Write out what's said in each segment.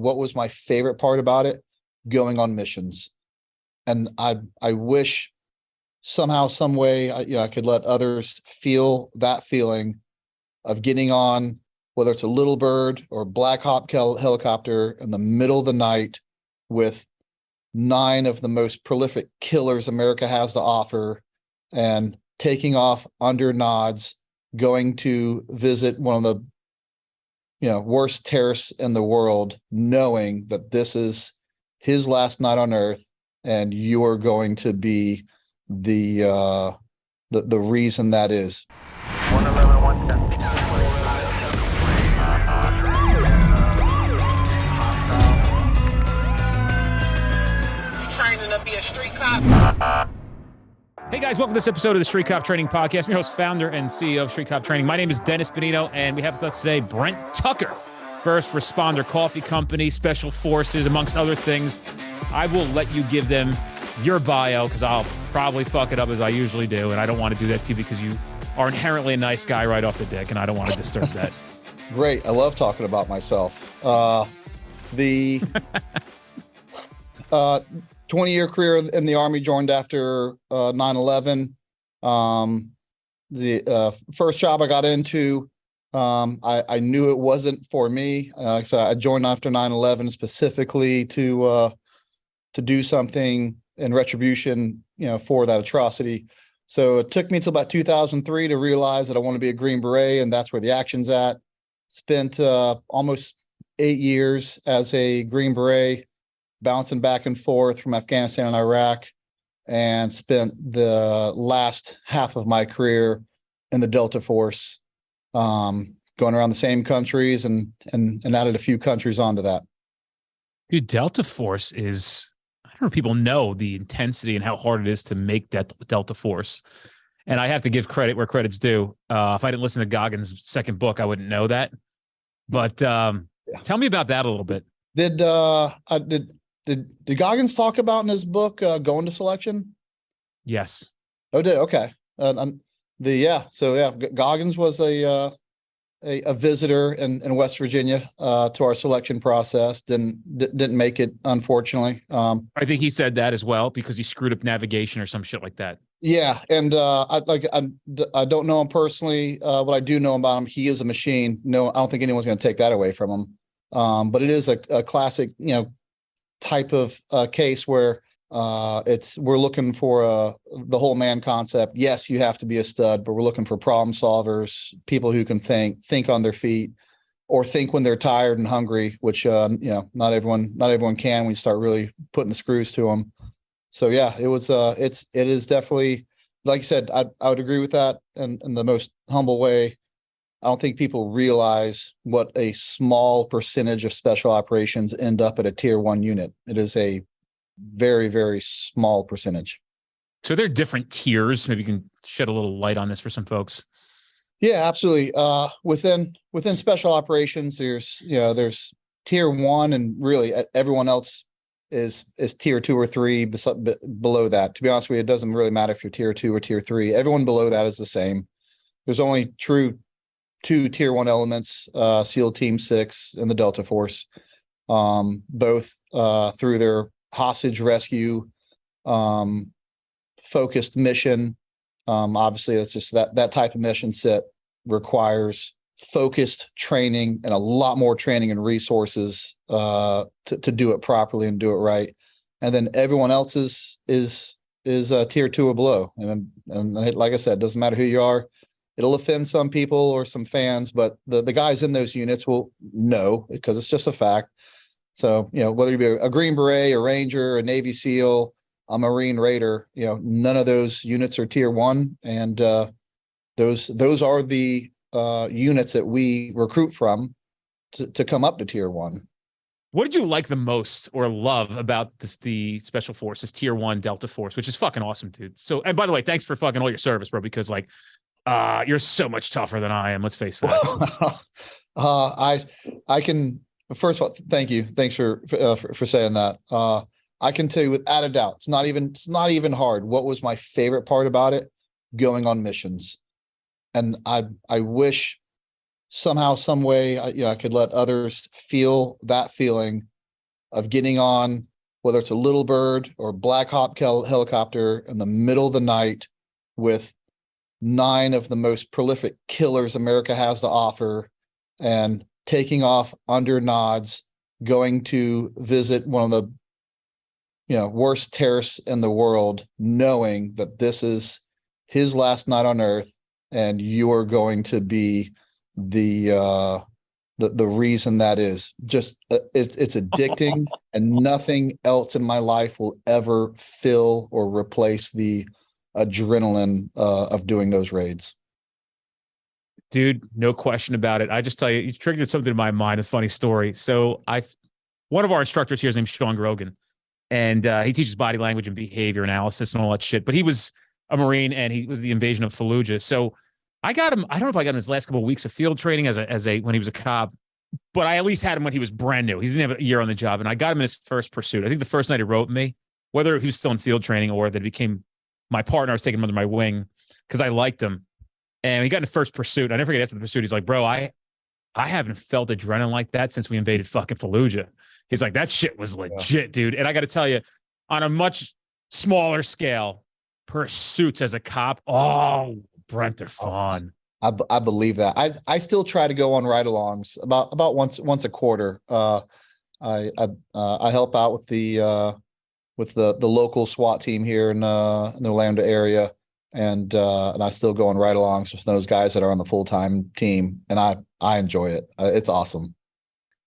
what was my favorite part about it? Going on missions. And I wish somehow, some way, I could let others feel that feeling of getting on, whether it's a little bird or Black Hawk helicopter in the middle of the night with 9 of the most prolific killers America has to offer, and taking off under nods, going to visit one of the worst terrorists in the world, knowing that this is his last night on earth, and you are going to be the reason that is. 111, 110. You training to be a street cop? Hey guys, welcome to this episode of the Street Cop Training Podcast. I'm your host, founder, and CEO of Street Cop Training. My name is Dennis Benito, and we have with us today Brent Tucker, first responder coffee company, special forces, amongst other things. I will let you give them your bio because I'll probably fuck it up as I usually do, and I don't want to do that to you because you are inherently a nice guy right off the dick, and I don't want to disturb that. Great. I love talking about myself. The 20-year career in the Army, joined after 9/11. The first job I got into, I knew it wasn't for me. So I joined after 9/11 specifically to do something in retribution, for that atrocity. So it took me till about 2003 to realize that I want to be a Green Beret, and that's where the action's at. Spent almost 8 years as a Green Beret, bouncing back and forth from Afghanistan and Iraq, and spent the last half of my career in the Delta Force, going around the same countries and added a few countries onto that. Dude, Delta Force is, I don't know if people know the intensity and how hard it is to make Delta Force. And I have to give credit where credit's due. If I didn't listen to Goggins' second book, I wouldn't know that. But Tell me about that a little bit. Did Goggins talk about in his book going to selection? Yes. Oh, did okay. Goggins was a visitor in West Virginia to our selection process. Didn't make it, unfortunately. I think he said that as well because he screwed up navigation or some shit like that. Yeah, and I don't know him personally. What I do know about him, he is a machine. No, I don't think anyone's going to take that away from him. But it is a classic, type of case where we're looking for the whole man concept. Yes, you have to be a stud, but we're looking for problem solvers, people who can think on their feet, or think when they're tired and hungry, which not everyone can when you start really putting the screws to them. So yeah, it is definitely, like you said, I would agree with that in the most humble way. I don't think people realize what a small percentage of special operations end up at a tier 1 unit. It is a very, very small percentage. So there are different tiers. Maybe you can shed a little light on this for some folks. Yeah, absolutely. Within special operations, there's tier 1, and really everyone else is tier 2 or 3 below that. To be honest with you, it doesn't really matter if you're tier 2 or tier 3. Everyone below that is the same. There's only true 2 tier 1 elements, SEAL Team 6 and the Delta Force, both through their hostage rescue focused mission. Obviously, that's just that type of mission set requires focused training and a lot more training and resources to do it properly and do it right. And then everyone else is tier 2 or below. And like I said, it doesn't matter who you are. It'll offend some people or some fans, but the guys in those units will know because it's just a fact. So, whether you be a Green Beret, a Ranger, a Navy SEAL, a Marine Raider, none of those units are tier 1. And those are the units that we recruit from to come up to tier 1. What did you like the most or love about the Special Forces tier 1 Delta Force, which is fucking awesome, dude. So, and by the way, thanks for fucking all your service, bro, because you're so much tougher than I am. Let's face facts. I can, first of all, thank you. Thanks for saying that. I can tell you without a doubt, it's not even hard. What was my favorite part about it? Going on missions. And I wish somehow, some way, I could let others feel that feeling of getting on, whether it's a Little Bird or Black Hawk helicopter in the middle of the night with 9 of the most prolific killers America has to offer, and taking off under nods, going to visit one of the worst terrorists in the world, knowing that this is his last night on earth, and you are going to be the reason that is. Just it's addicting, and nothing else in my life will ever fill or replace the adrenaline of doing those raids. Dude, no question about it. I just tell you, you triggered something in my mind, a funny story. So one of our instructors here, his name's Sean Grogan, and he teaches body language and behavior analysis and all that shit. But he was a Marine, and he was the invasion of Fallujah. So I got him. I don't know if I got him his last couple of weeks of field training as a when he was a cop, but I at least had him when he was brand new. He didn't have a year on the job, and I got him in his first pursuit. I think the first night he wrote me, whether he was still in field training or that he became my partner, I was taking him under my wing because I liked him. And he got in the first pursuit. I never forget after the pursuit, he's like, bro, I haven't felt adrenaline like that since we invaded fucking Fallujah. He's like, that shit was legit, dude. And I got to tell you, on a much smaller scale, pursuits as a cop, oh, Brent, they're fun. I believe that. I still try to go on ride-alongs about once a quarter. I help out with the local SWAT team here in the Orlando area. And I still go on ride-alongs with those guys that are on the full-time team, and I enjoy it. It's awesome,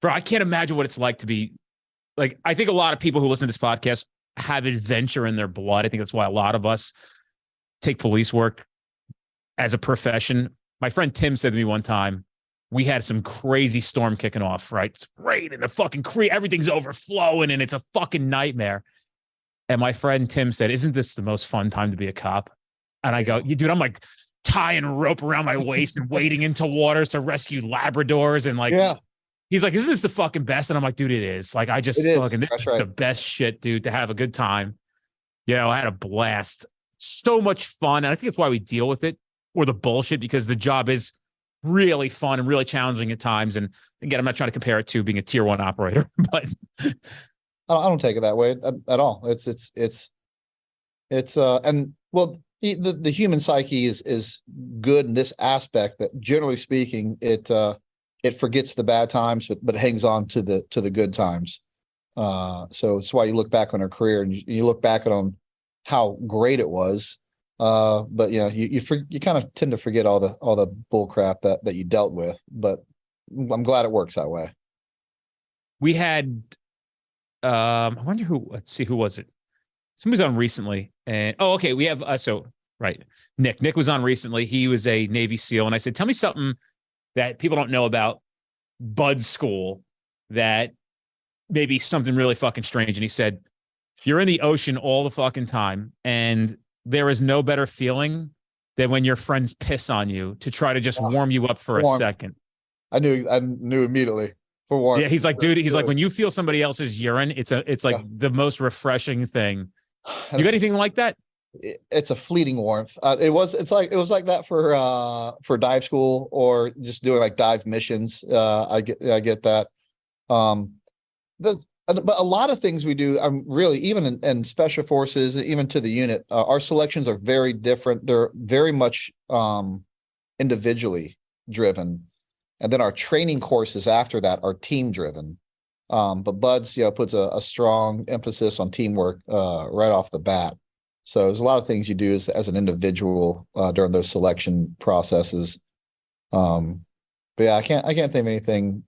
bro. I can't imagine what it's like to be like. I think a lot of people who listen to this podcast have adventure in their blood. I think that's why a lot of us take police work as a profession. My friend Tim said to me one time, we had some crazy storm kicking off. Right, it's raining, the fucking creek, everything's overflowing, and it's a fucking nightmare. And my friend Tim said, "Isn't this the most fun time to be a cop?" And I go, dude, I'm like tying rope around my waist and wading into waters to rescue Labradors. And like, he's like, isn't this the fucking best? And I'm like, dude, it is. Like, this is the best shit, dude, to have a good time. I had a blast. So much fun. And I think that's why we deal with it, or the bullshit, because the job is really fun and really challenging at times. And again, I'm not trying to compare it to being a tier 1 operator, but I don't take it that way at all. The human psyche is good in this aspect that, generally speaking, it forgets the bad times, but it hangs on to the good times. So it's why you look back on our career and you look back on how great it was. But you kind of tend to forget all the bull crap that you dealt with. But I'm glad it works that way. We had, I wonder who. Let's see, who was it? Somebody's on recently, and we have right. Nick was on recently. He was a Navy SEAL, and I said, tell me something that people don't know about Bud School that maybe something really fucking strange. And he said, you're in the ocean all the fucking time, and there is no better feeling than when your friends piss on you to try to just warm you up for a second. I knew immediately. For warmth. Yeah, he's like, dude, he's like, when you feel somebody else's urine, it's like the most refreshing thing. You got anything like that? It's a fleeting warmth. It was like that for dive school or just doing like dive missions. I get that. But a lot of things we do, really, even in special forces, even to the unit, our selections are very different. They're very much individually driven. And then our training courses after that are team driven. But Buds, puts a strong emphasis on teamwork right off the bat. So there's a lot of things you do as an individual during those selection processes. But yeah, I can't think of anything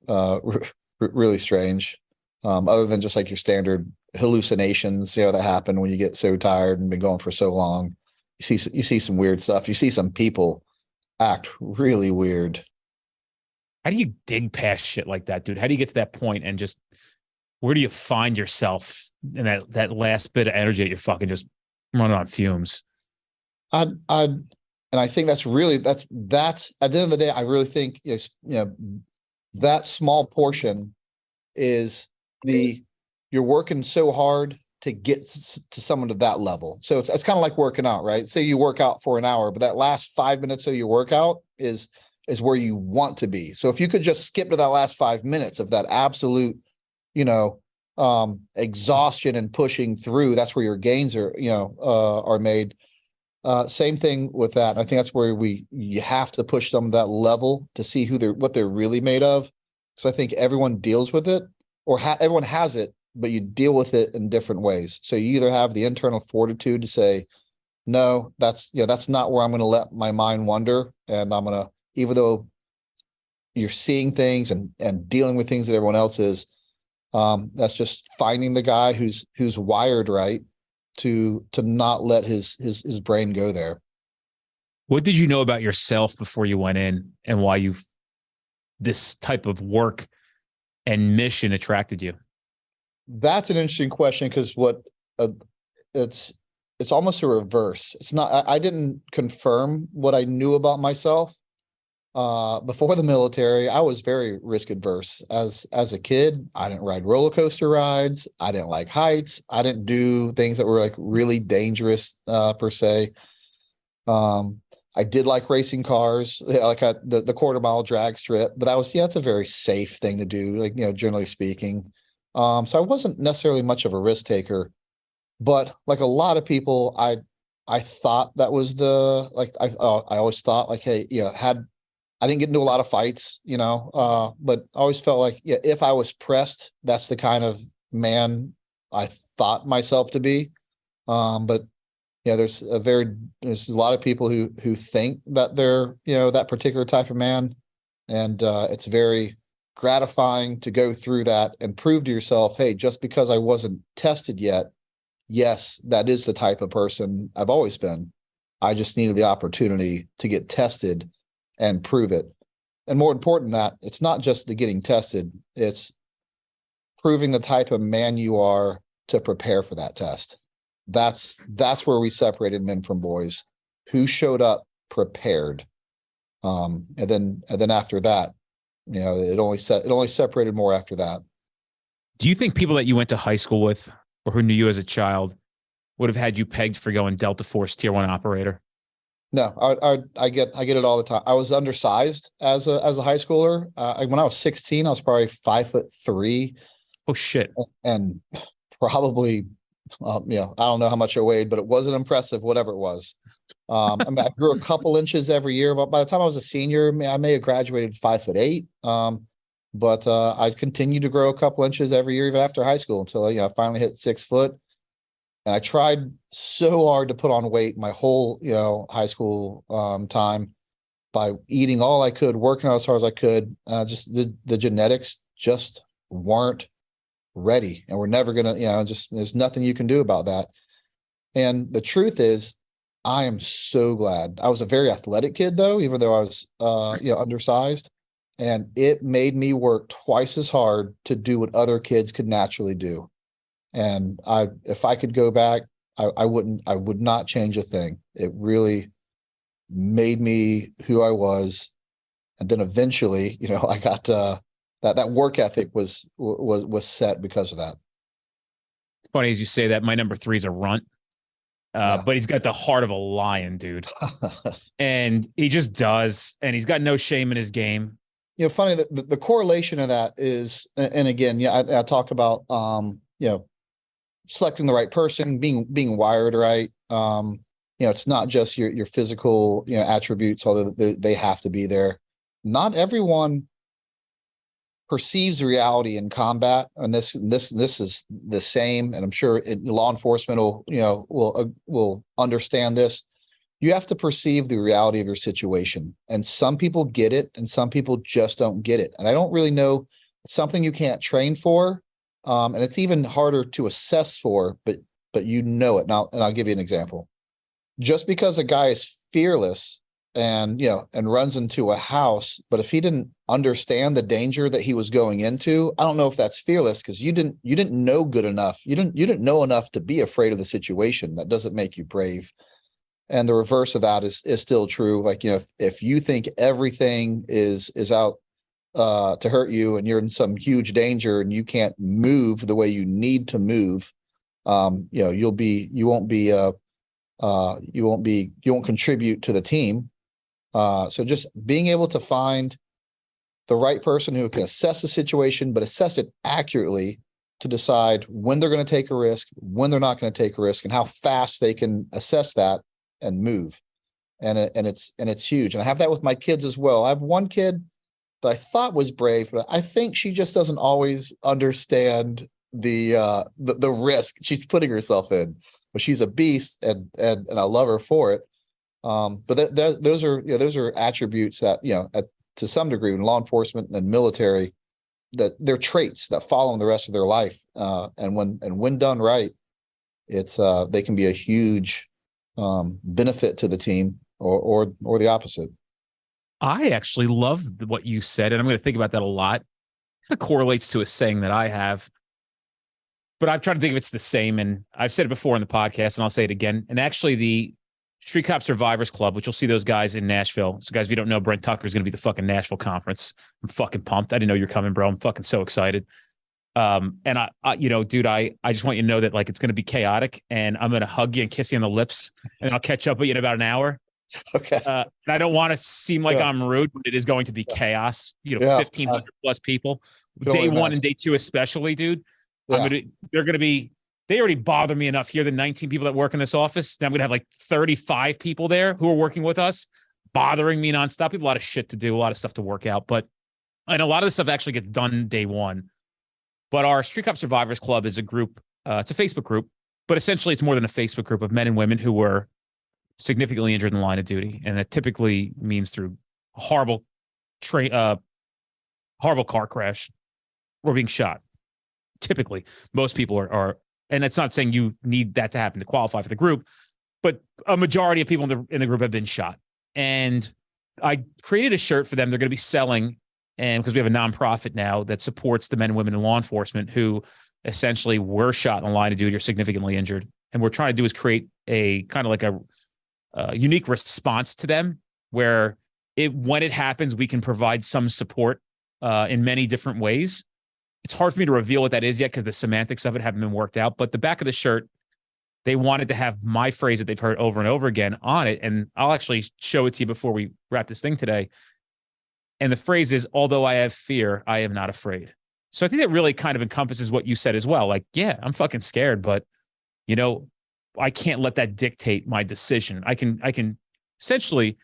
really strange, other than just like your standard hallucinations, that happen when you get so tired and been going for so long. You see some weird stuff. You see some people act really weird. How do you dig past shit like that, dude? How do you get to that point and just where do you find yourself in that last bit of energy that you're fucking just running on fumes? And I think that's at the end of the day, I really think that small portion is you're working so hard to get to someone to that level. So it's kind of like working out, right? Say you work out for an hour, but that last 5 minutes of your workout is where you want to be. So if you could just skip to that last 5 minutes of that absolute, exhaustion and pushing through, that's where your gains are made. Same thing with that. And I think that's where you have to push them that level to see what they're really made of. So I think everyone deals with it, or everyone has it, but you deal with it in different ways. So you either have the internal fortitude to say, no, that's not where I'm going to let my mind wander. And I'm going to, even though you're seeing things and dealing with things that everyone else is, that's just finding the guy who's wired right to not let his brain go there. What did you know about yourself before you went in, and why this type of work and mission attracted you? That's an interesting question, because it's almost a reverse. It's not, I didn't confirm what I knew about myself. Before the military, I was very risk adverse. As a kid, I didn't ride roller coaster rides. I didn't like heights. I didn't do things that were like really dangerous, per se. I did like racing cars, like the quarter mile drag strip, but that's a very safe thing to do, like, generally speaking. So I wasn't necessarily much of a risk taker, but like a lot of people, I thought that was I always thought like, hey, I didn't get into a lot of fights, but I always felt like, if I was pressed, that's the kind of man I thought myself to be. But there's a lot of people who think that they're, that particular type of man. And it's very gratifying to go through that and prove to yourself, hey, just because I wasn't tested yet, yes, that is the type of person I've always been. I just needed the opportunity to get tested and prove it. And more important than that, it's not just the getting tested, it's proving the type of man you are to prepare for that test. That's where we separated men from boys, who showed up prepared. And then after that, it only separated more after that. Do you think people that you went to high school with, or who knew you as a child, would have had you pegged for going Delta Force Tier 1 operator? No, I get it all the time. I was undersized as a high schooler. When I was 16, I was probably 5'3". Oh shit! And probably, I don't know how much I weighed, but it wasn't impressive, whatever it was. I grew a couple inches every year, but by the time I was a senior, I may have graduated 5'8". But I continued to grow a couple inches every year, even after high school, until I finally hit 6 foot. And I tried so hard to put on weight my whole, high school time by eating all I could, working out as hard as I could. Just the genetics just weren't ready, and we're never gonna, there's nothing you can do about that. And the truth is, I am so glad. I was a very athletic kid, though, even though I was, undersized, and it made me work twice as hard to do what other kids could naturally do. And if I could go back, I would not change a thing. It really made me who I was. And then eventually, I got that work ethic was set because of that. It's funny as you say that. My number 3 is a runt, but he's got the heart of a lion, dude. And he just does. And he's got no shame in his game. Funny that the correlation of that is, and again, I talk about, selecting the right person, being wired right. It's not just your physical, attributes, although they have to be there. Not everyone perceives reality in combat, and this is the same. And I'm sure law enforcement will understand this. You have to perceive the reality of your situation, and some people get it, and some people just don't get it. And I don't really know. It's something you can't train for. And it's even harder to assess for, but it. Now, and I'll give you an example. Just because a guy is fearless and runs into a house, but if he didn't understand the danger that he was going into, I don't know if that's fearless, because you didn't know good enough. You didn't know enough to be afraid of the situation. That doesn't make you brave. And the reverse of that is still true. Like, if you think everything is out to hurt you, and you're in some huge danger, and you can't move the way you need to move, you won't contribute to the team. So just being able to find the right person who can assess the situation, but assess it accurately to decide when they're going to take a risk, when they're not going to take a risk, and how fast they can assess that and move. And it's huge. And I have that with my kids as well. I have one kid that I thought was brave, but I think she just doesn't always understand the risk she's putting herself in. But she's a beast, and I love her for it. But those are attributes that, to some degree in law enforcement and military, that they're traits that follow them the rest of their life. And when done right, they can be a huge benefit to the team or the opposite. I actually love what you said, and I'm going to think about that a lot. It correlates to a saying that I have, but I'm trying to think if it's the same. And I've said it before in the podcast, and I'll say it again. And actually, the Street Cop Survivors Club, which you'll see those guys in Nashville. So, guys, if you don't know, Brent Tucker is going to be the fucking Nashville conference. I'm fucking pumped. I didn't know you're coming, bro. I'm fucking so excited. And I dude, I just want you to know that, like, it's going to be chaotic, and I'm going to hug you and kiss you on the lips, and I'll catch up with you in about an hour. Okay. And I don't want to seem like I'm rude, but it is going to be chaos. 1,500 plus people. Day one and day two, especially, dude. Yeah. They already bother me enough here. The 19 people that work in this office. Then I'm going to have like 35 people there who are working with us, bothering me nonstop. We have a lot of shit to do, a lot of stuff to work out. But and a lot of this stuff actually gets done day one. But our Street Cop Survivors Club is a group. It's a Facebook group, but essentially it's more than a Facebook group of men and women who were significantly injured in the line of duty. And that typically means through a horrible car crash or being shot. Typically, most people are, and it's not saying you need that to happen to qualify for the group, but a majority of people in the group have been shot. And I created a shirt for them. They're going to be selling, and because we have a nonprofit now that supports the men and women in law enforcement who essentially were shot in the line of duty or significantly injured. And what we're trying to do is create a kind of like a unique response to them, where when it happens, we can provide some support in many different ways. It's hard for me to reveal what that is yet because the semantics of it haven't been worked out. But the back of the shirt, they wanted to have my phrase that they've heard over and over again on it. And I'll actually show it to you before we wrap this thing today. And the phrase is, although I have fear, I am not afraid. So I think that really kind of encompasses what you said as well. Like, yeah, I'm fucking scared, but I can't let that dictate my decision. I can essentially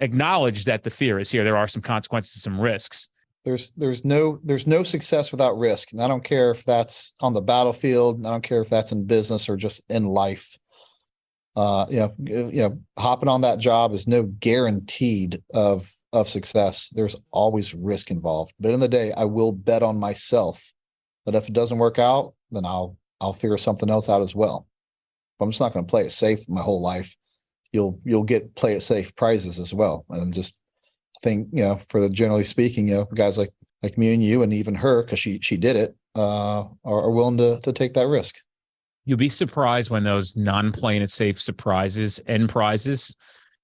acknowledge that the fear is here. There are some consequences, some risks. There's no success without risk. And I don't care if that's on the battlefield. I don't care if that's in business or just in life. Hopping on that job is no guaranteed of success. There's always risk involved. But in the day, I will bet on myself that if it doesn't work out, then I'll figure something else out as well. I'm just not going to play it safe my whole life. You'll get play it safe prizes as well. And just think, for the generally speaking, guys like me and you and even her, because she did it, are willing to take that risk. You'll be surprised when those non-playing it safe surprises and prizes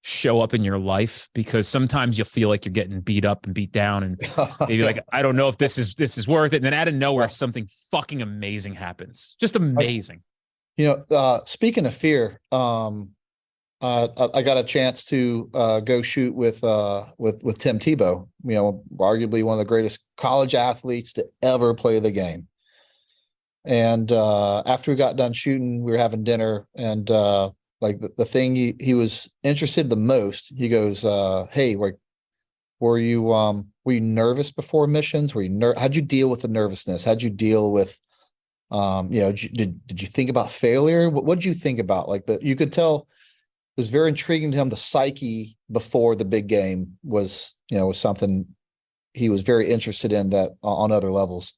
show up in your life, because sometimes you'll feel like you're getting beat up and beat down, and maybe like, I don't know if this is worth it. And then out of nowhere, something fucking amazing happens. Just amazing. Speaking of fear, I got a chance to go shoot with Tim Tebow, arguably one of the greatest college athletes to ever play the game. And after we got done shooting, we were having dinner, and like the thing he was interested the most, he goes, "Hey, were you nervous before missions? How'd you deal with the nervousness? How'd you deal with did you think about failure? What did you think about? Like you could tell it was very intriguing to him. The psyche before the big game was something he was very interested in, that on other levels.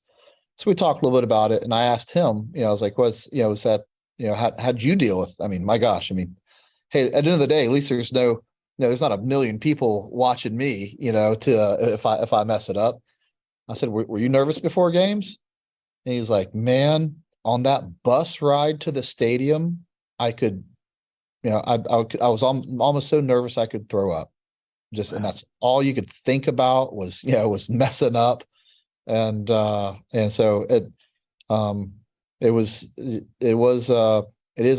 So we talked a little bit about it, and I asked him, I was like, was that, how'd you deal with, my gosh, hey, at the end of the day, at least there's there's not a million people watching me, if I mess it up. I said, were you nervous before games? And he's like, man, on that bus ride to the stadium, I could, I was almost so nervous I could throw up. And that's all you could think about was messing up. And so it is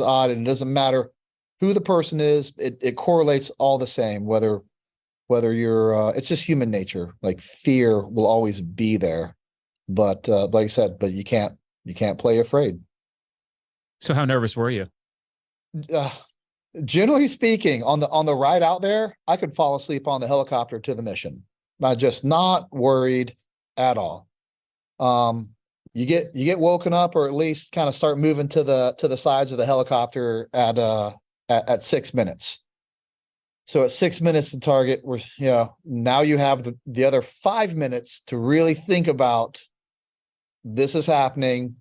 odd, and it doesn't matter who the person is. It correlates all the same, whether you're, it's just human nature. Like fear will always be there. But like I said, but you can't You can't play afraid. So how nervous were you? Uh, Generally speaking, on the ride out there, I could fall asleep on the helicopter to the mission. I'm just not worried at all. You get woken up, or at least kind of start moving to the sides of the helicopter at 6 minutes. So at 6 minutes to target, now you have the other 5 minutes to really think about this is happening.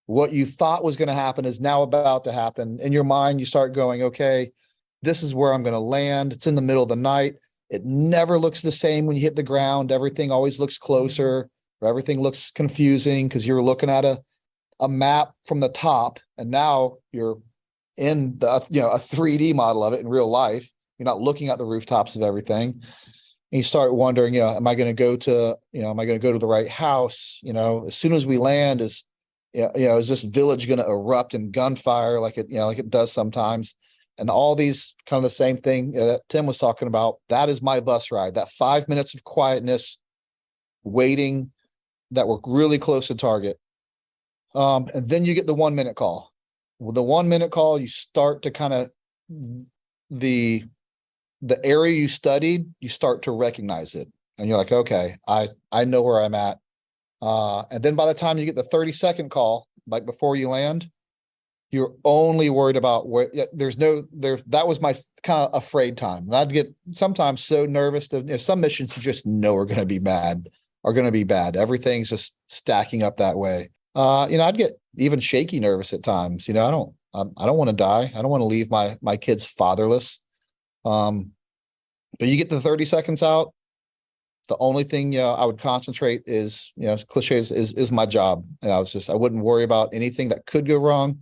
What you thought was going to happen is now about to happen. In your mind, you start going, okay, this is where I'm going to land. It's in the middle of the night. It never looks the same when you hit the ground. Everything always looks closer, or everything looks confusing because you're looking at a map from the top, and now you're in a 3D model of it in real life. You're not looking at the rooftops of everything. And you start wondering, am I going to go to the right house? As soon as we land, is this village going to erupt in gunfire like it does sometimes? And all these kind of the same thing that Tim was talking about. That is my bus ride. That 5 minutes of quietness, waiting, that we're really close to target. And then you get the 1 minute call. With the 1 minute call, you start to kind of the area you studied, you start to recognize it. And you're like, okay, I know where I'm at. And then by the time you get the 30-second call, like before you land, you're only worried about where that was my kind of afraid time. And I'd get sometimes so nervous that some missions you just know are going to be bad. Everything's just stacking up that way. I'd get even shaky nervous at times. I don't want to die. I don't want to leave my kids fatherless. But you get the 30 seconds out. The only thing I would concentrate is, cliches is my job. And I wouldn't worry about anything that could go wrong.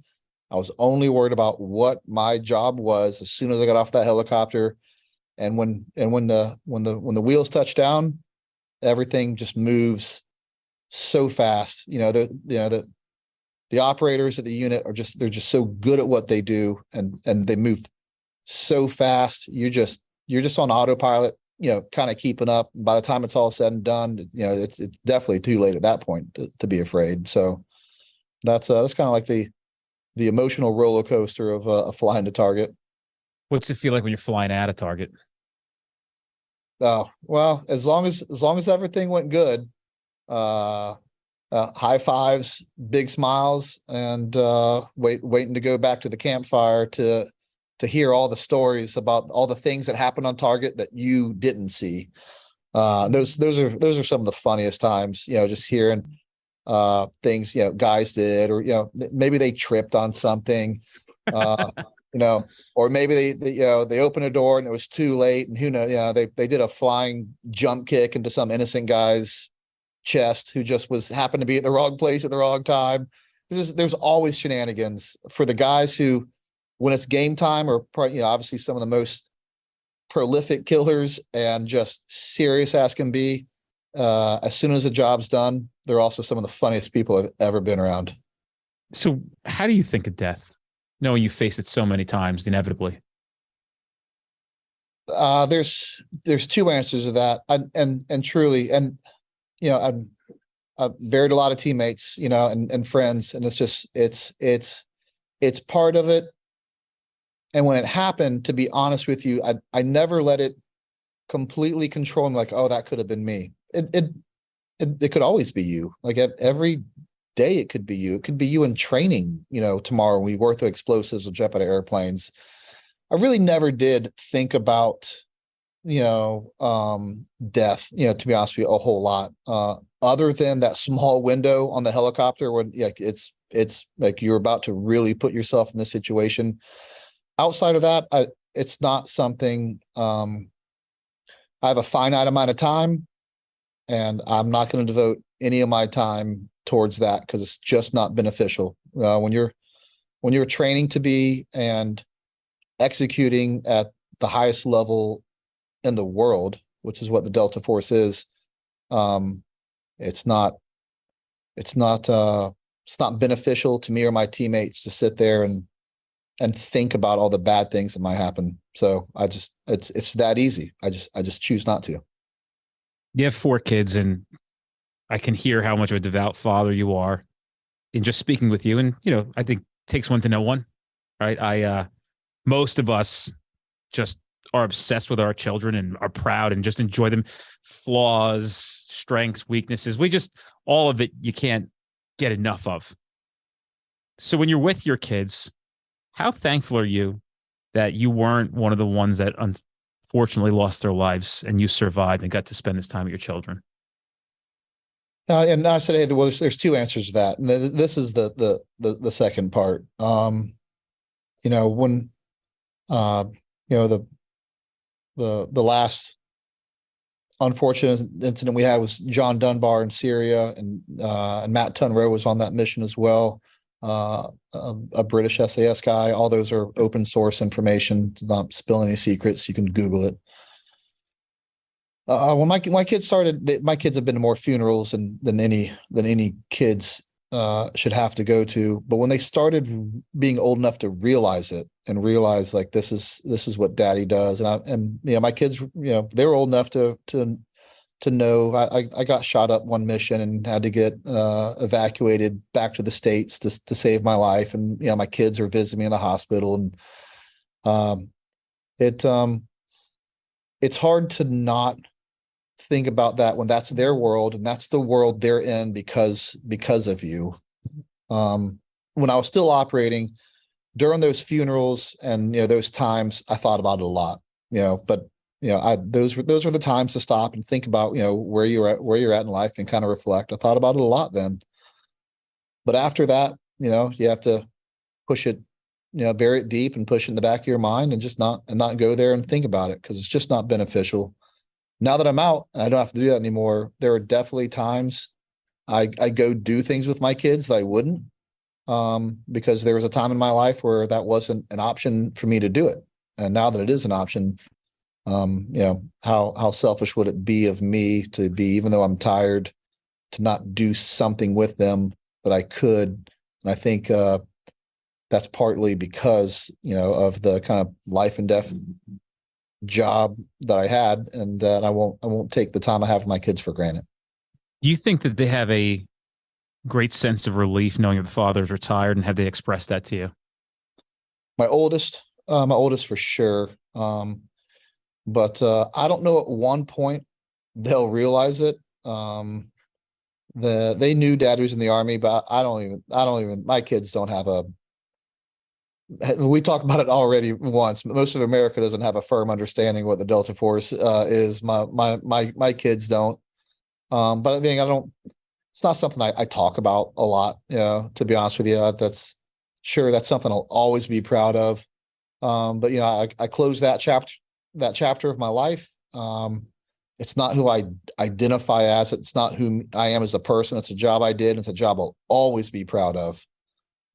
I was only worried about what my job was as soon as I got off that helicopter. And when the wheels touch down, everything just moves so fast. The operators at the unit they're just so good at what they do, and they move so fast. You're just on autopilot, kind of keeping up. By the time it's all said and done, it's definitely too late at that point to be afraid. So that's kind of like the emotional roller coaster of flying to target. What's it feel like when you're flying out of target? Oh, well, as long as everything went good, high fives, big smiles, and waiting to go back to the campfire to hear all the stories about all the things that happened on target that you didn't see. Those are some of the funniest times, just hearing things guys did, or maybe they tripped on something, or maybe they opened a door and it was too late, and who knows, they did a flying jump kick into some innocent guy's chest who just happened to be at the wrong place at the wrong time. There's always shenanigans for the guys who, when it's game time, are obviously some of the most prolific killers and just serious as can be. As soon as the job's done, they're also some of the funniest people I've ever been around. So how do you think of death, knowing you faced it so many times, inevitably? There's two answers to that. And truly, and I've buried a lot of teammates, and friends, and it's part of it. And when it happened, to be honest with you, I never let it completely control me. Like, oh, that could have been me. It could always be you. Like every day, it could be you. It could be you in training. Tomorrow when we work through explosives with jet airplanes. I really never did think about death. To be honest with you, a whole lot. Other than that small window on the helicopter when it's like you're about to really put yourself in this situation. Outside of that, it's not something. I have a finite amount of time, and I'm not going to devote any of my time towards that because it's just not beneficial. When you're training to be and executing at the highest level in the world, which is what the Delta Force is, it's not beneficial to me or my teammates to sit there and think about all the bad things that might happen. So it's that easy. I just choose not to. You have 4 kids, and I can hear how much of a devout father you are. in just speaking with you, and I think it takes one to know one, right? Most of us just are obsessed with our children and are proud and just enjoy them, flaws, strengths, weaknesses. We just, all of it, you can't get enough of. So when you're with your kids, how thankful are you that you weren't one of the ones that unfortunately lost their lives and you survived and got to spend this time with your children? And I said, hey, well, there's two answers to that. And this is the second part. When, the last unfortunate incident we had was John Dunbar in Syria, and Matt Tunro was on that mission as well. A British SAS guy. All those are open source information. Not spill any secrets. You can Google it. When my kids started, my kids have been to more funerals than any kids should have to go to. But when they started being old enough to realize it and realize like this is what daddy does, and my kids, they were old enough to know. I got shot up one mission and had to get evacuated back to the States to save my life. And my kids are visiting me in the hospital, and it's hard to not think about that when that's their world and that's the world they're in because of you. When I was still operating during those funerals and those times, I thought about it a lot. But those were the times to stop and think about where you're at in life and kind of reflect. I thought about it a lot then. But after that, you have to push it, bury it deep and push it in the back of your mind and just not go there and think about it because it's just not beneficial. Now that I'm out and I don't have to do that anymore, there are definitely times I go do things with my kids that I wouldn't, because there was a time in my life where that wasn't an option for me to do it. And now that it is an option, how selfish would it be of me to be, even though I'm tired, to not do something with them that I could. And I think that's partly because, of the kind of life and death job that I had, and that I won't take the time I have with my kids for granted. Do you think that they have a great sense of relief knowing that the father's retired, and have they expressed that to you? My oldest for sure. But I don't know, at one point they'll realize it. They knew dad was in the Army, but I don't even, my kids don't have we talked about it already once. Most of America doesn't have a firm understanding what the Delta Force is. My kids don't. But I think it's not something I talk about a lot, to be honest with you. That's something I'll always be proud of. But I closed that chapter of my life. It's not who I identify as. It's not who I am as a person. It's a job I did. It's a job I'll always be proud of.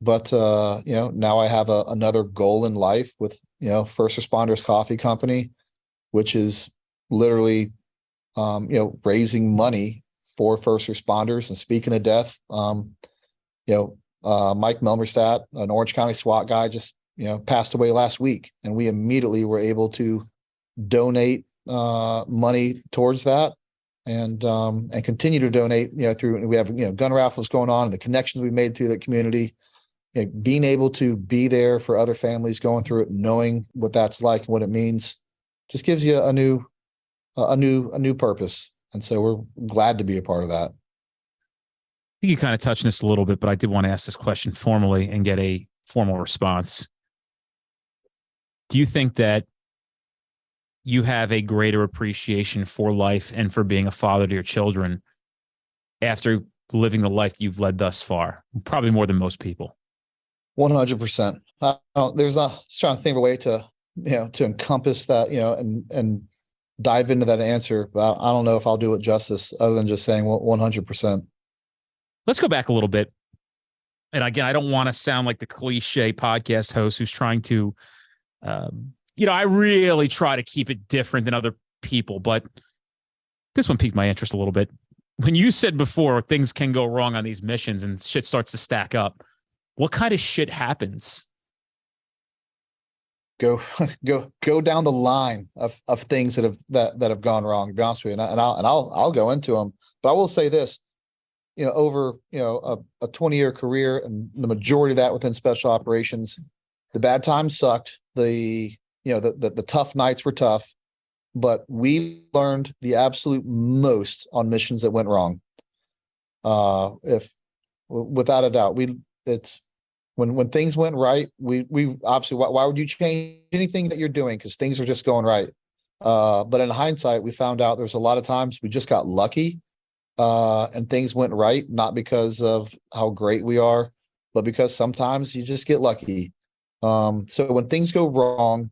But now I have another goal in life with First Responders Coffee Company, which is literally raising money for first responders. And speaking of death, Mike Melmerstadt, an Orange County SWAT guy, just passed away last week, and we immediately were able to donate money towards that, and continue to donate. Through, we have gun raffles going on, and the connections we made through the community. Being able to be there for other families going through it, knowing what that's like and what it means, just gives you a new purpose. And so we're glad to be a part of that. I think you kind of touched on this a little bit, but I did want to ask this question formally and get a formal response. Do you think that you have a greater appreciation for life and for being a father to your children after living the life that you've led thus far? Probably more than most people. 100%. There's a, just trying to think of a way to, to encompass that, and dive into that answer. But I don't know if I'll do it justice other than just saying 100%. Let's go back a little bit. And again, I don't want to sound like the cliche podcast host who's trying to, I really try to keep it different than other people, but this one piqued my interest a little bit. When you said before things can go wrong on these missions and shit starts to stack up, what kind of shit happens? Go down the line of things that have gone wrong, to be honest with you. And I'll go into them, but I will say this. over, a 20-year career, and the majority of that within special operations, the bad times sucked. The tough nights were tough, but we learned the absolute most on missions that went wrong. If without a doubt, it's when things went right, we obviously, why would you change anything that you're doing? Because things are just going right. But in hindsight, we found out there's a lot of times we just got lucky, and things went right, not because of how great we are, but because sometimes you just get lucky. So when things go wrong,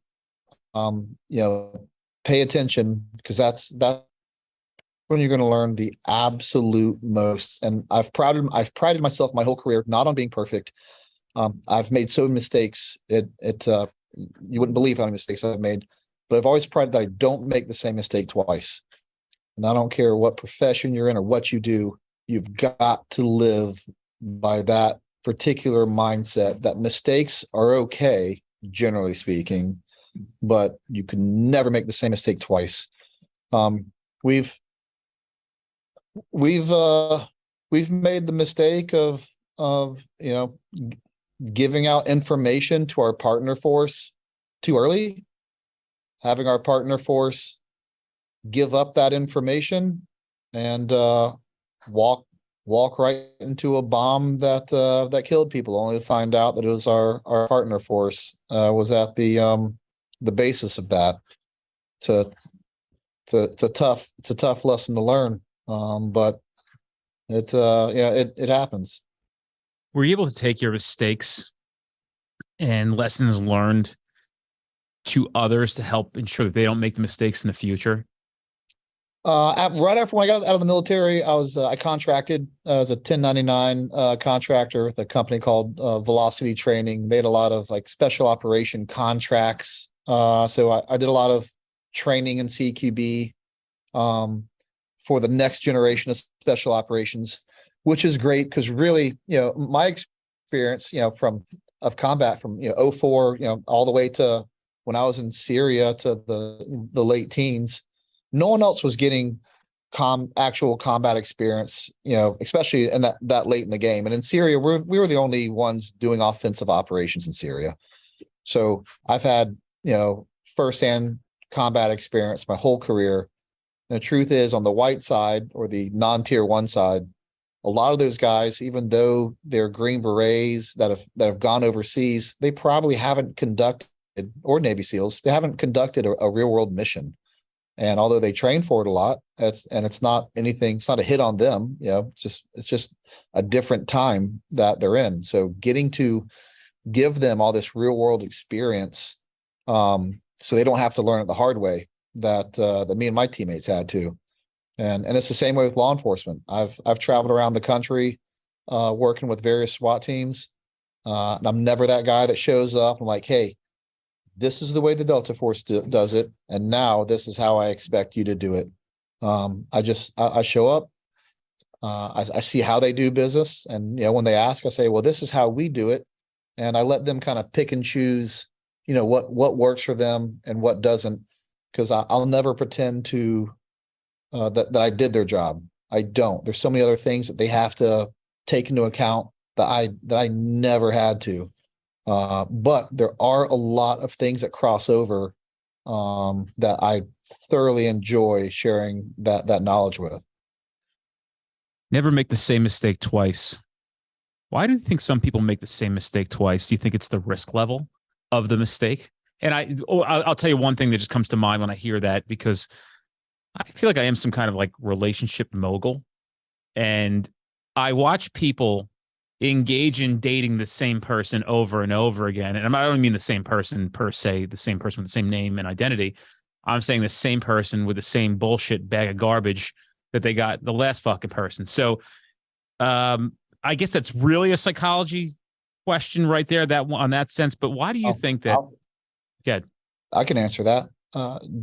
pay attention, because that's when you're going to learn the absolute most. And I've prided myself my whole career not on being perfect. I've made so many mistakes. You wouldn't believe how many mistakes I've made, but I've always prided that I don't make the same mistake twice. And I don't care what profession you're in or what you do, you've got to live by that particular mindset that mistakes are okay, generally speaking, but you can never make the same mistake twice. We've made the mistake of giving out information to our partner force too early, having our partner force give up that information and walk right into a bomb that killed people, only to find out that it was our partner force was at the basis of that. It's a tough lesson to learn, but it happens. Were you able to take your mistakes and lessons learned to others to help ensure that they don't make the mistakes in the future? Right after when I got out of the military, I contracted as a 1099 contractor with a company called Velocity Training. They had a lot of like special operation contracts. So I did a lot of training in CQB for the next generation of special operations, which is great because really, my experience, of combat from 04, all the way to when I was in Syria to the late teens. No one else was getting actual combat experience, especially in that late in the game. And in Syria, we were the only ones doing offensive operations in Syria. So I've had, firsthand combat experience my whole career. And the truth is, on the white side or the non-tier 1 side, a lot of those guys, even though they're Green Berets that have gone overseas, they probably haven't conducted, or Navy SEALs, they haven't conducted a real world mission. And although they train for it a lot, it's not a hit on them. It's just a different time that they're in. So getting to give them all this real world experience, so they don't have to learn it the hard way that me and my teammates had to. And it's the same way with law enforcement. I've traveled around the country, working with various SWAT teams, and I'm never that guy that shows up. I'm like, hey, this is the way the Delta Force does it, and now this is how I expect you to do it. I show up, I see how they do business, and when they ask, I say, well, this is how we do it, and I let them kind of pick and choose, what works for them and what doesn't, because I'll never pretend to that I did their job. I don't. There's so many other things that they have to take into account that I never had to. But there are a lot of things that cross over that I thoroughly enjoy sharing that knowledge with. Never make the same mistake twice. Why do you think some people make the same mistake twice? Do you think it's the risk level of the mistake? And I'll tell you one thing that just comes to mind when I hear that, because I feel like I am some kind of like relationship mogul, and I watch people engage in dating the same person over and over again. And I don't mean the same person per se, the same person with the same name and identity. I'm saying the same person with the same bullshit bag of garbage that they got the last fucking person. So I guess that's really a psychology question right there, that on that sense. But why do you think that? Good. I can answer that.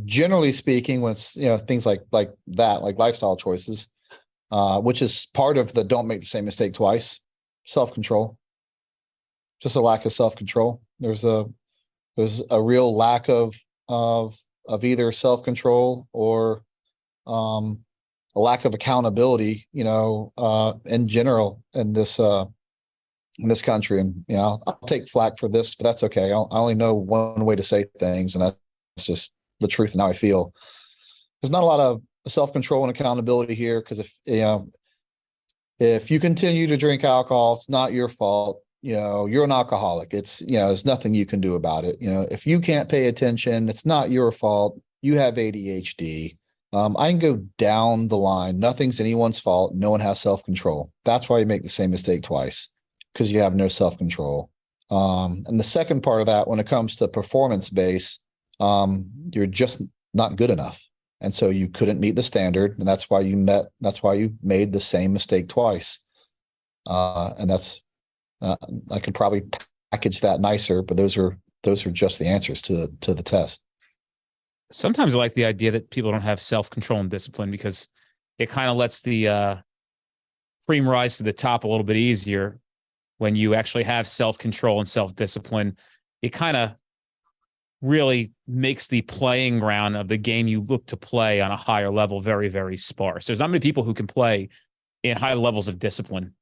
Generally speaking, when it's, things like that, like lifestyle choices, which is part of the don't make the same mistake twice. Self-control, just a lack of self-control. There's a real lack of either self-control or lack of accountability, in general in this country. And, I'll take flack for this, but that's okay. I only know one way to say things, and that's just the truth and how I feel. There's not a lot of self-control and accountability here, because if you continue to drink alcohol, it's not your fault. You're an alcoholic. It's, there's nothing you can do about it. If you can't pay attention, it's not your fault. You have ADHD. I can go down the line. Nothing's anyone's fault. No one has self-control. That's why you make the same mistake twice, because you have no self-control. And the second part of that, when it comes to performance-based, you're just not good enough. And so you couldn't meet the standard, and that's why you made the same mistake twice. And that's, I could probably package that nicer, but those are just the answers to the test. Sometimes I like the idea that people don't have self-control and discipline, because it kind of lets the cream rise to the top a little bit easier. When you actually have self-control and self-discipline, it kind of really makes the playing ground of the game you look to play on a higher level very, very sparse. There's not many people who can play in high levels of discipline.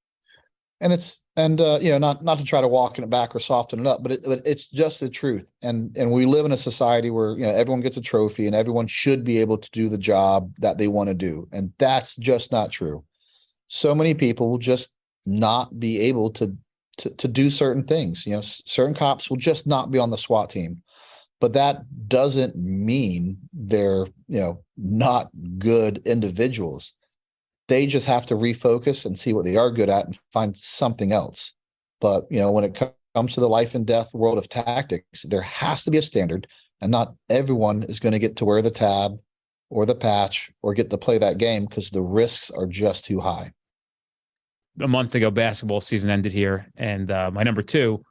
And not to try to walk it back or soften it up, but it's just the truth. And we live in a society where, everyone gets a trophy and everyone should be able to do the job that they want to do. And that's just not true. So many people will just not be able to do certain things. Certain cops will just not be on the SWAT team. But that doesn't mean they're, not good individuals. They just have to refocus and see what they are good at and find something else. But, when it comes to the life and death world of tactics, there has to be a standard, and not everyone is going to get to wear the tab or the patch or get to play that game, because the risks are just too high. A month ago, basketball season ended here, and my number 2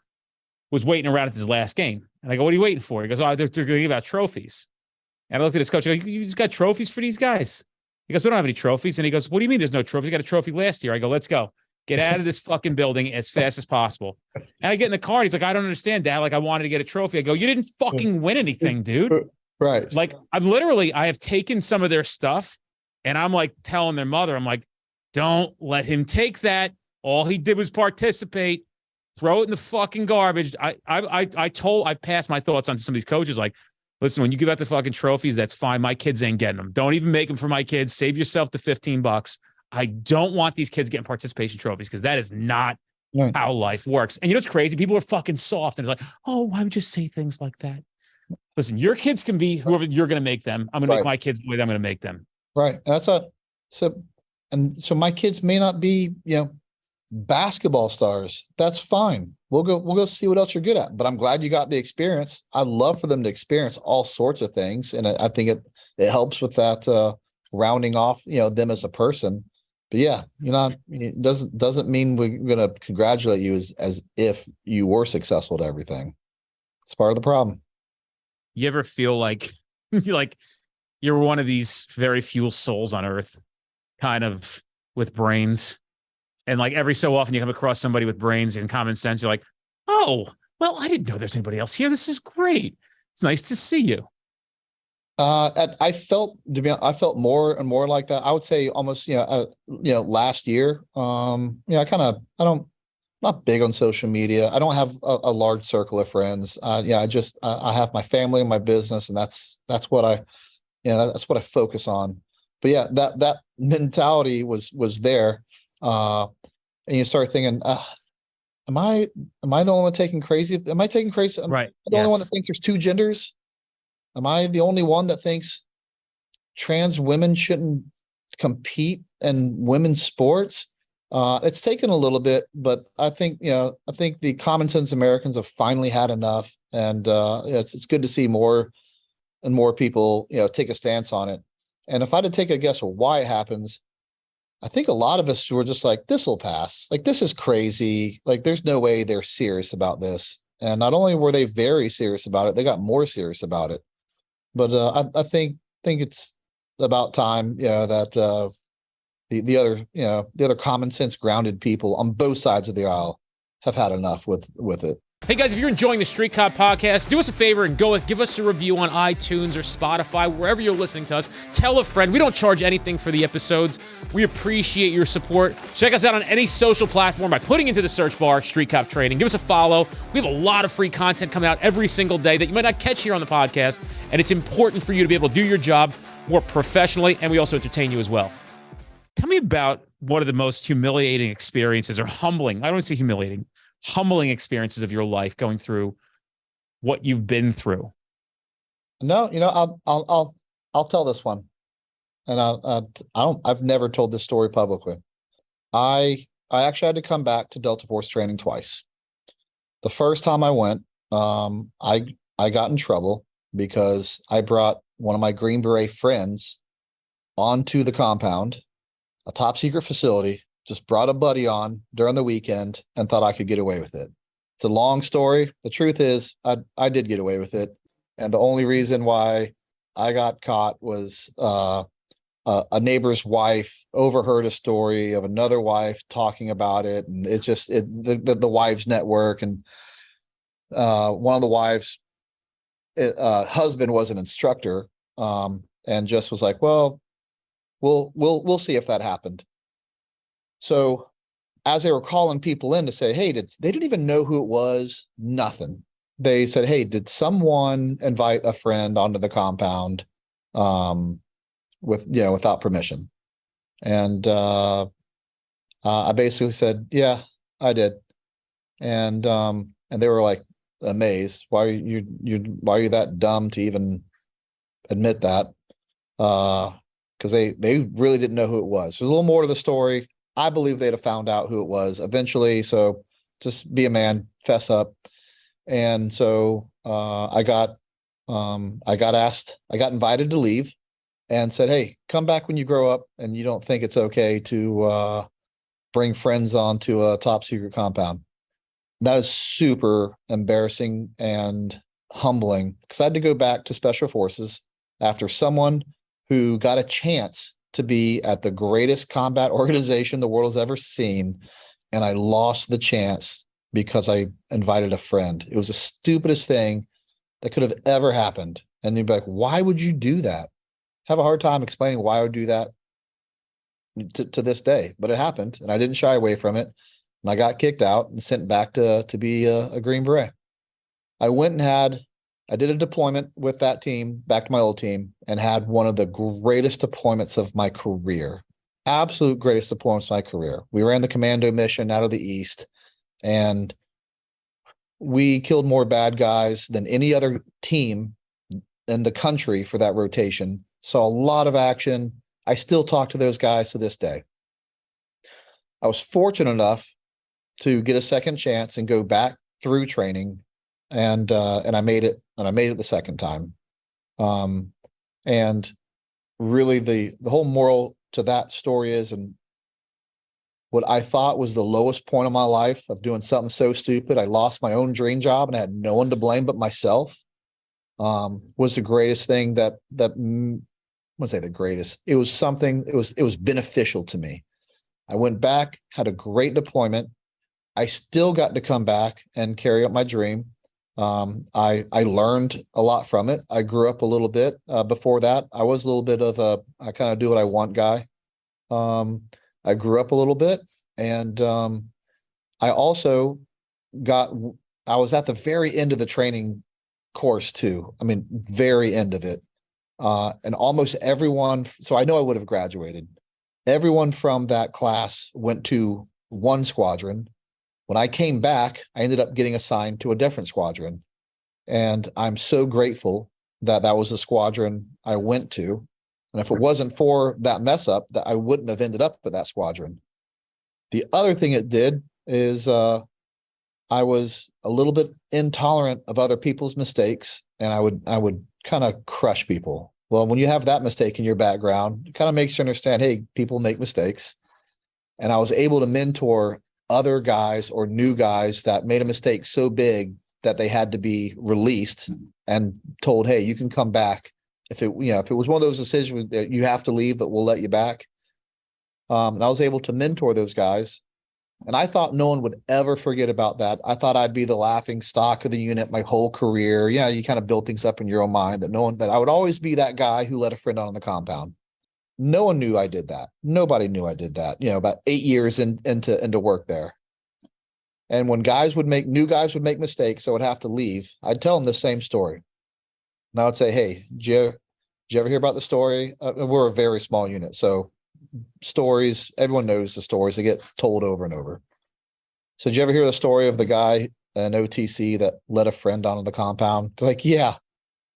was waiting around at his last game. And I go, "What are you waiting for?" He goes, "Oh, they're going to give out trophies." And I looked at his coach. I go, "You just got trophies for these guys?" He goes, "We don't have any trophies." And he goes, "What do you mean there's no trophy? You got a trophy last year." I go, "Let's go. Get out of this fucking building as fast as possible." And I get in the car. And he's like, "I don't understand, Dad. Like, I wanted to get a trophy." I go, "You didn't fucking win anything, dude." Right. Like, I have taken some of their stuff, and I'm like telling their mother, I'm like, "Don't let him take that. All he did was participate. Throw it in the fucking garbage." I passed my thoughts on to some of these coaches. Like, listen, when you give out the fucking trophies, that's fine. My kids ain't getting them. Don't even make them for my kids. Save yourself the $15. I don't want these kids getting participation trophies, because that is not how life works. And what's crazy? People are fucking soft, and they're like, "Oh, why would you say things like that?" Listen, your kids can be whoever you're going to make them. I'm going to make my kids the way that I'm going to make them. Right. So my kids may not be, basketball stars. That's fine. We'll go see what else you're good at. But I'm glad you got the experience. I'd love for them to experience all sorts of things, and I think it helps with that rounding off, them as a person. But yeah, it doesn't mean we're gonna congratulate you as if you were successful to everything. It's part of the problem. You ever feel like you're one of these very few souls on earth, kind of with brains? And like every so often you come across somebody with brains and common sense. You're like, "Oh, well, I didn't know there's anybody else here. This is great. It's nice to see you." I felt more and more like that. I would say almost, last year. I'm not big on social media. I don't have a large circle of friends. I have my family and my business, and that's what that's what I focus on. But yeah, that mentality was there. And you start thinking, am I the only one taking crazy? Am I taking crazy? Right. The only one that thinks there's two genders? Am I the only one that thinks trans women shouldn't compete in women's sports? It's taken a little bit, but I think the common sense Americans have finally had enough, and it's good to see more and more people take a stance on it. And if I had to take a guess of why it happens, I think a lot of us were just like, this will pass. Like, this is crazy. Like, there's no way they're serious about this. And not only were they very serious about it, they got more serious about it. But I think it's about time, that the other common sense grounded people on both sides of the aisle have had enough with it. Hey guys, if you're enjoying the Street Cop podcast, do us a favor and give us a review on iTunes or Spotify, wherever you're listening to us. Tell a friend. We don't charge anything for the episodes. We appreciate your support. Check us out on any social platform by putting into the search bar Street Cop Training. Give us a follow. We have a lot of free content coming out every single day that you might not catch here on the podcast, and it's important for you to be able to do your job more professionally, and we also entertain you as well. Tell me about one of the most humiliating experiences, or humbling, I don't want to say humiliating, humbling experiences of your life going through what you've been through. No, I'll tell this one, and I've never told this story publicly. I actually had to come back to Delta Force training twice. The first time I went, I got in trouble because I brought one of my Green Beret friends onto the compound, a top secret facility, just brought a buddy on during the weekend and thought I could get away with it. It's a long story. The truth is I did get away with it. And the only reason why I got caught was a neighbor's wife overheard a story of another wife talking about it. And it's just the wives network. And one of the wives' husband was an instructor, and just was like, well, we'll see if that happened. So as they were calling people in to say, hey, they didn't even know who it was, nothing. They said, hey, did someone invite a friend onto the compound without permission? And I basically said, yeah, I did. And they were like amazed. Why are you that dumb to even admit that? Because they really didn't know who it was. There's a little more to the story. I believe they'd have found out who it was eventually. So just be a man, fess up. And so I got invited to leave and said, hey, come back when you grow up and you don't think it's okay to bring friends onto a top secret compound. And that is super embarrassing and humbling because I had to go back to Special Forces after someone who got a chance to be at the greatest combat organization the world has ever seen. And I lost the chance because I invited a friend. It was the stupidest thing that could have ever happened. And you'd be like, why would you do that? Have a hard time explaining why I would do that to this day, but it happened and I didn't shy away from it. And I got kicked out and sent back to be a Green Beret. I did a deployment with that team, back to my old team, and had one of the greatest deployments of my career. Absolute greatest deployments of my career. We ran the commando mission out of the East, and we killed more bad guys than any other team in the country for that rotation. Saw a lot of action. I still talk to those guys to this day. I was fortunate enough to get a second chance and go back through training, and I made it. And I made it the second time. And really the whole moral to that story is, and what I thought was the lowest point of my life of doing something so stupid, I lost my own dream job and I had no one to blame but myself, was the greatest thing that I wouldn't say the greatest. It was something, it was beneficial to me. I went back, had a great deployment. I still got to come back and carry out my dream. I learned a lot from it. I grew up a little bit. Before that, I was a little bit of I kind of do what I want guy. I grew up a little bit, and I also I was at the very end of the training course too. I mean, very end of it. And almost everyone, so I know I would have graduated. Everyone from that class went to one squadron. When I came back, I ended up getting assigned to a different squadron. And I'm so grateful that that was the squadron I went to. And if it wasn't for that mess up, that I wouldn't have ended up with that squadron. The other thing it did is I was a little bit intolerant of other people's mistakes, and I would kind of crush people. Well, when you have that mistake in your background, it kind of makes you understand, hey, people make mistakes. And I was able to mentor other guys or new guys that made a mistake so big that they had to be released and told, hey, you can come back. If it was one of those decisions that you have to leave, but we'll let you back. And I was able to mentor those guys And I thought no one would ever forget about that. I thought I'd be the laughing stock of the unit my whole career. Yeah, you kind of build things up in your own mind that I would always be that guy who let a friend out on the compound. No one knew I did that. Nobody knew I did that. About 8 years into work there. And when new guys would make mistakes, I would have to leave. I'd tell them the same story. And I would say, hey, did you ever hear about the story? We're a very small unit. So stories, everyone knows the stories. They get told over and over. So did you ever hear the story of the guy in OTC that let a friend onto the compound? They're like, yeah.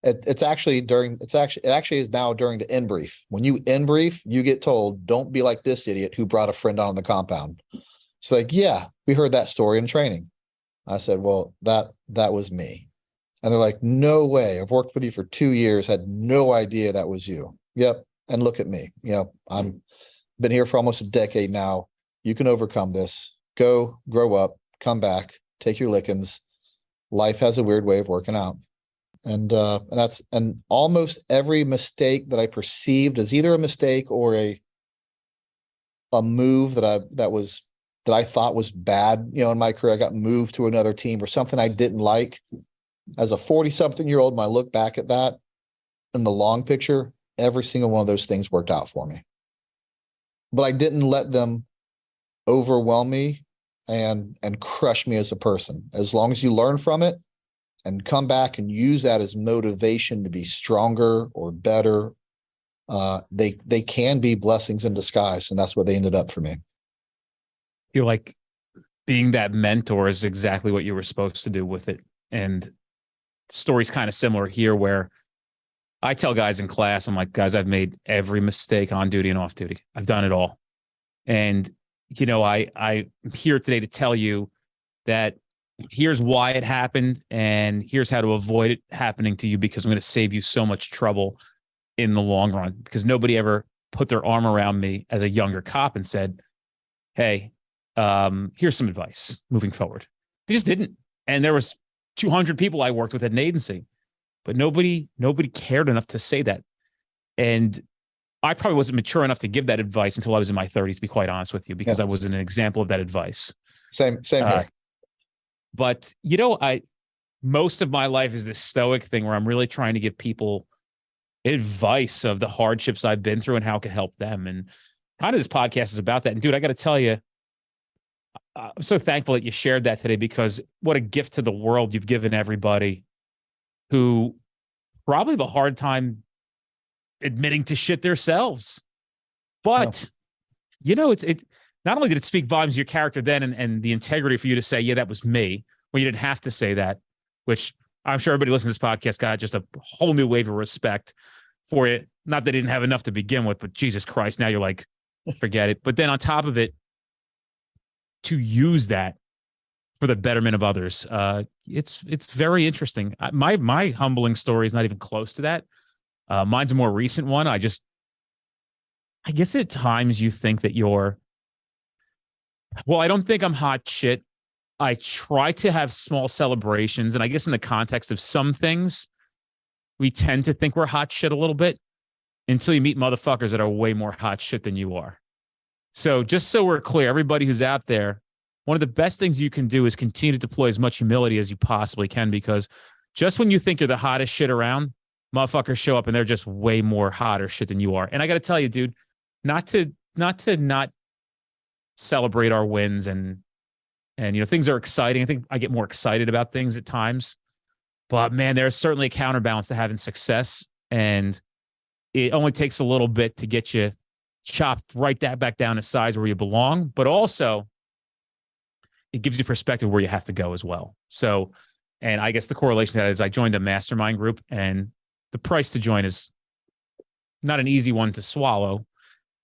It actually is now during the in brief. When you in brief, you get told, don't be like this idiot who brought a friend on the compound. It's like, yeah, we heard that story in training. I said, well, that was me. And they're like, no way. I've worked with you for 2 years, had no idea that was you. Yep. And look at me. I'm been here for almost a decade now. You can overcome this. Go, grow up, come back, take your lickings. Life has a weird way of working out. And almost every mistake that I perceived as either a mistake or a move that I thought was bad, in my career. I got moved to another team or something I didn't like. As a 40-something-year-old, when I look back at that in the long picture, every single one of those things worked out for me. But I didn't let them overwhelm me and crush me as a person. As long as you learn from it and come back and use that as motivation to be stronger or better, they can be blessings in disguise. And that's what they ended up for me. Feel like being that mentor is exactly what you were supposed to do with it. And the story's kind of similar here, where I tell guys in class, I'm like, guys, I've made every mistake on duty and off duty. I've done it all. And, I'm here today to tell you that here's why it happened and here's how to avoid it happening to you, because I'm going to save you so much trouble in the long run. Because nobody ever put their arm around me as a younger cop and said, hey, here's some advice moving forward. They just didn't. And there was 200 people I worked with at an agency, but nobody cared enough to say that. And I probably wasn't mature enough to give that advice until I was in my 30s, to be quite honest with you, because I wasn't an example of that advice. Same here. But, most of my life is this stoic thing where I'm really trying to give people advice of the hardships I've been through and how it can help them. And kind of this podcast is about that. And dude, I got to tell you, I'm so thankful that you shared that today, because what a gift to the world you've given everybody who probably have a hard time admitting to shit themselves. But, it not only did it speak volumes of your character then and the integrity for you to say, yeah, that was me, when you didn't have to say that, which I'm sure everybody listening to this podcast got just a whole new wave of respect for it. Not that they didn't have enough to begin with, but Jesus Christ, now you're like, forget it. But then on top of it, to use that for the betterment of others, it's very interesting. My humbling story is not even close to that. Mine's a more recent one. I guess at times you think that I don't think I'm hot shit. I try to have small celebrations. And I guess in the context of some things, we tend to think we're hot shit a little bit until you meet motherfuckers that are way more hot shit than you are. So just so we're clear, everybody who's out there, one of the best things you can do is continue to deploy as much humility as you possibly can, because just when you think you're the hottest shit around, motherfuckers show up and they're just way more hotter shit than you are. And I got to tell you, dude, not to celebrate our wins and things are exciting. I think I get more excited about things at times, but man, there's certainly a counterbalance to having success, and it only takes a little bit to get you chopped right back down to size where you belong, but also it gives you perspective where you have to go as well. So, and I guess the correlation to that is I joined a mastermind group, and the price to join is not an easy one to swallow.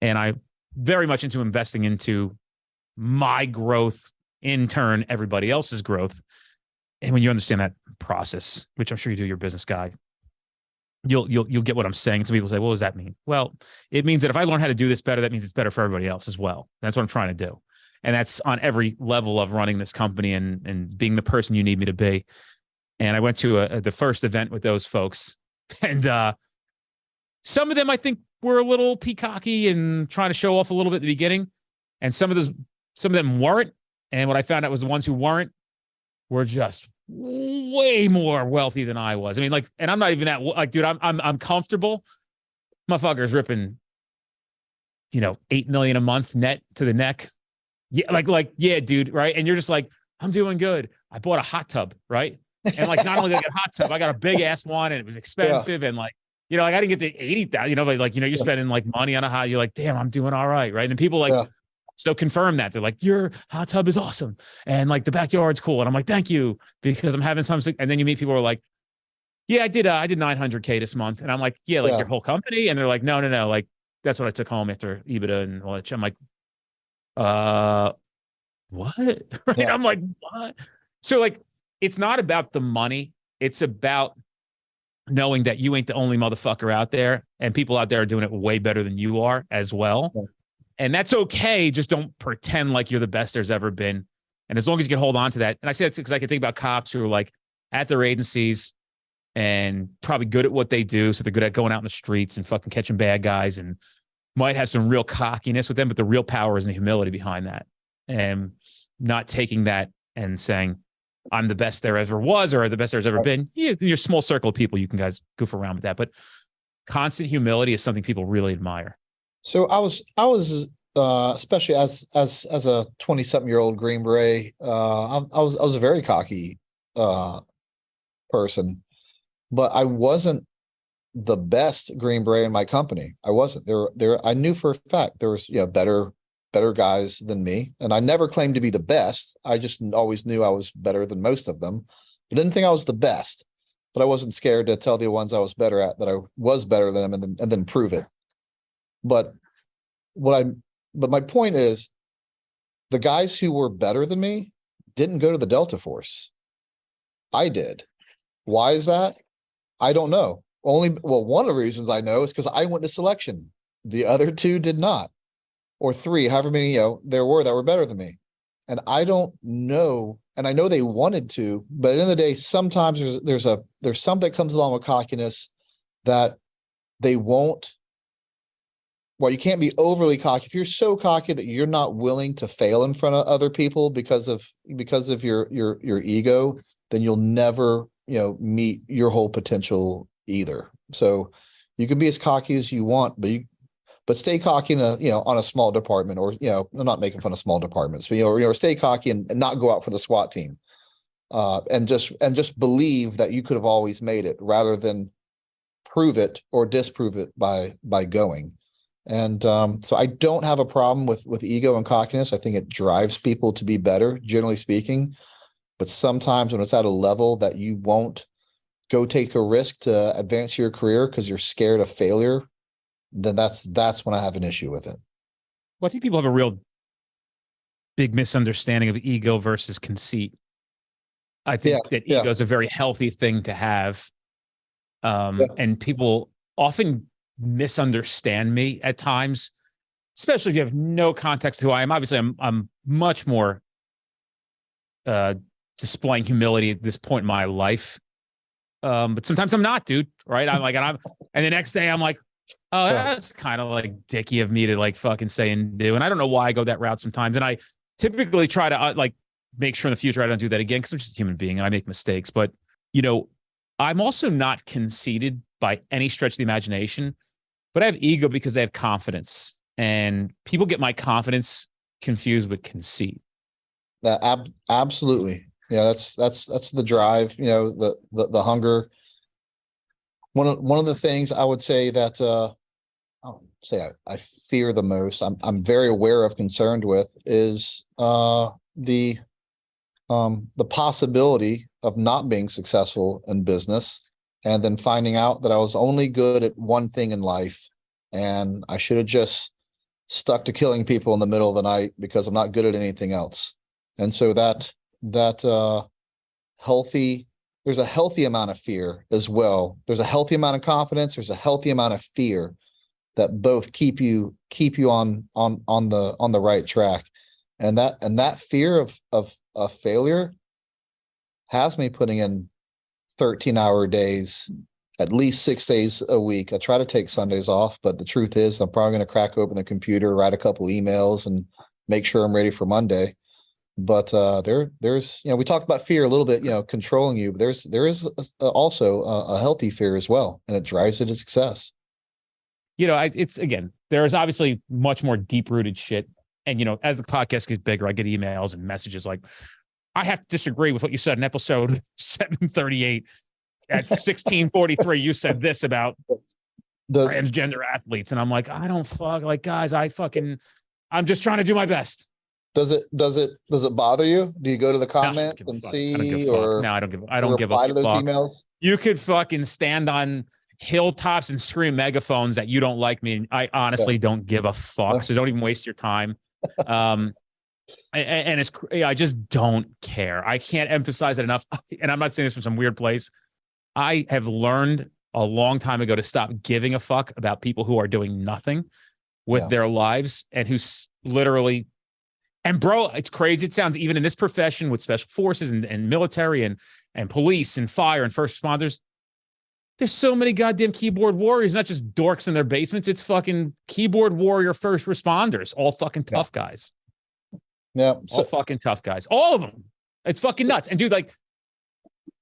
And I'm very much into investing into my growth, in turn, everybody else's growth. And when you understand that process, which I'm sure you do, you're a business guy, you'll get what I'm saying. Some people say, what does that mean? Well, it means that if I learn how to do this better, that means it's better for everybody else as well. That's what I'm trying to do. And that's on every level of running this company and being the person you need me to be. And I went to the first event with those folks, and some of them I think were a little peacocky and trying to show off a little bit at the beginning, and some of them weren't. And what I found out was the ones who weren't were just way more wealthy than I was. I mean, like, and I'm not even that, like, dude, I'm comfortable. Motherfuckers ripping, 8 million a month net to the neck. Yeah. Like, yeah, dude. Right. And you're just like, I'm doing good. I bought a hot tub. Right. And like, not only did I get a hot tub, I got a big ass one and it was expensive. And like, like I didn't get the 80,000, but you're spending like money on a hot, you're like, damn, I'm doing all right. Right. And then people like, so confirm that they're like, your hot tub is awesome. And like the backyard's cool. And I'm like, thank you, because I'm having some, and then you meet people who are like, yeah, I did 900K this month. And I'm like, yeah, like your whole company. And they're like, no. Like, that's what I took home after EBITDA and all that shit. I'm like, what? Right. Yeah. I'm like, what? So like, it's not about the money. It's about knowing that you ain't the only motherfucker out there, and people out there are doing it way better than you are as well. Yeah. And that's okay. Just don't pretend like you're the best there's ever been. And as long as you can hold on to that. And I say that because I can think about cops who are like at their agencies and probably good at what they do. So they're good at going out in the streets and fucking catching bad guys and might have some real cockiness with them, but the real power is in the humility behind that. And not taking that and saying, I'm the best there ever was or the best there's ever been. Your small circle of people, you can guys goof around with that. But constant humility is something people really admire. So I was especially as a 20-something-year-old Green Beret, I was a very cocky person, but I wasn't the best Green Beret in my company. I wasn't. There. I knew for a fact there was better guys than me, and I never claimed to be the best. I just always knew I was better than most of them. I didn't think I was the best, but I wasn't scared to tell the ones I was better at that I was better than them, and then prove it. But my point is, the guys who were better than me didn't go to the Delta Force. I did. Why is that? I don't know. One of the reasons I know is because I went to selection. The other two did not, or three, however many there were that were better than me. And I don't know. And I know they wanted to, but at the end of the day, sometimes there's something that comes along with cockiness that they won't. Well, you can't be overly cocky. If you're so cocky that you're not willing to fail in front of other people because of your ego, then you'll never, meet your whole potential either. So you can be as cocky as you want, but stay cocky on a small department, or, I'm not making fun of small departments, but, stay cocky and not go out for the SWAT team. And just believe that you could have always made it rather than prove it or disprove it by going. And so I don't have a problem with ego and cockiness. I think it drives people to be better, generally speaking. But sometimes when it's at a level that you won't go take a risk to advance your career because you're scared of failure, then that's when I have an issue with it. Well, I think people have a real big misunderstanding of ego versus conceit. I think that ego is a very healthy thing to have. And people often misunderstand me at times, especially if you have no context to who I am. Obviously, I'm much more displaying humility at this point in my life. But sometimes I'm not, dude. Right? And the next day I'm like, oh, that's kind of like dicky of me to like fucking say and do. And I don't know why I go that route sometimes. And I typically try to make sure in the future I don't do that again, because I'm just a human being and I make mistakes. But I'm also not conceited by any stretch of the imagination. But I have ego because I have confidence, and people get my confidence confused with conceit. Absolutely. Yeah, that's the drive, the hunger. One of the things I would say that I fear the most, I'm very aware of, concerned with, is the possibility of not being successful in business, and then finding out that I was only good at one thing in life, and I should have just stuck to killing people in the middle of the night because I'm not good at anything else. And so that there's a healthy amount of fear as well. There's a healthy amount of confidence. There's a healthy amount of fear that both keep you on the right track. And that fear of failure has me putting in 13-hour days, at least 6 days a week. I try to take Sundays off, but the truth is I'm probably going to crack open the computer, write a couple emails, and make sure I'm ready for Monday. But there's, we talked about fear a little bit, controlling you. But there is also a healthy fear as well, and it drives you to success. It's again, there is obviously much more deep rooted shit. And as the podcast gets bigger, I get emails and messages like, I have to disagree with what you said in episode 738 at 1643. You said this about transgender athletes, and I'm like, I don't fuck like guys. I'm just trying to do my best. Does it bother you? Do you go to the comments and see, or no? I don't give a fuck. To those emails? You could fucking stand on hilltops and scream megaphones that you don't like me. And I honestly don't give a fuck. So don't even waste your time. And I just don't care. I can't emphasize it enough. And I'm not saying this from some weird place. I have learned a long time ago to stop giving a fuck about people who are doing nothing with their lives and who's literally. And bro, it's crazy. It sounds even in this profession with special forces and military and police and fire and first responders. There's so many goddamn keyboard warriors, not just dorks in their basements. It's fucking keyboard warrior first responders, all fucking tough guys. Yeah. All fucking tough guys. All of them. It's fucking nuts. And dude, like,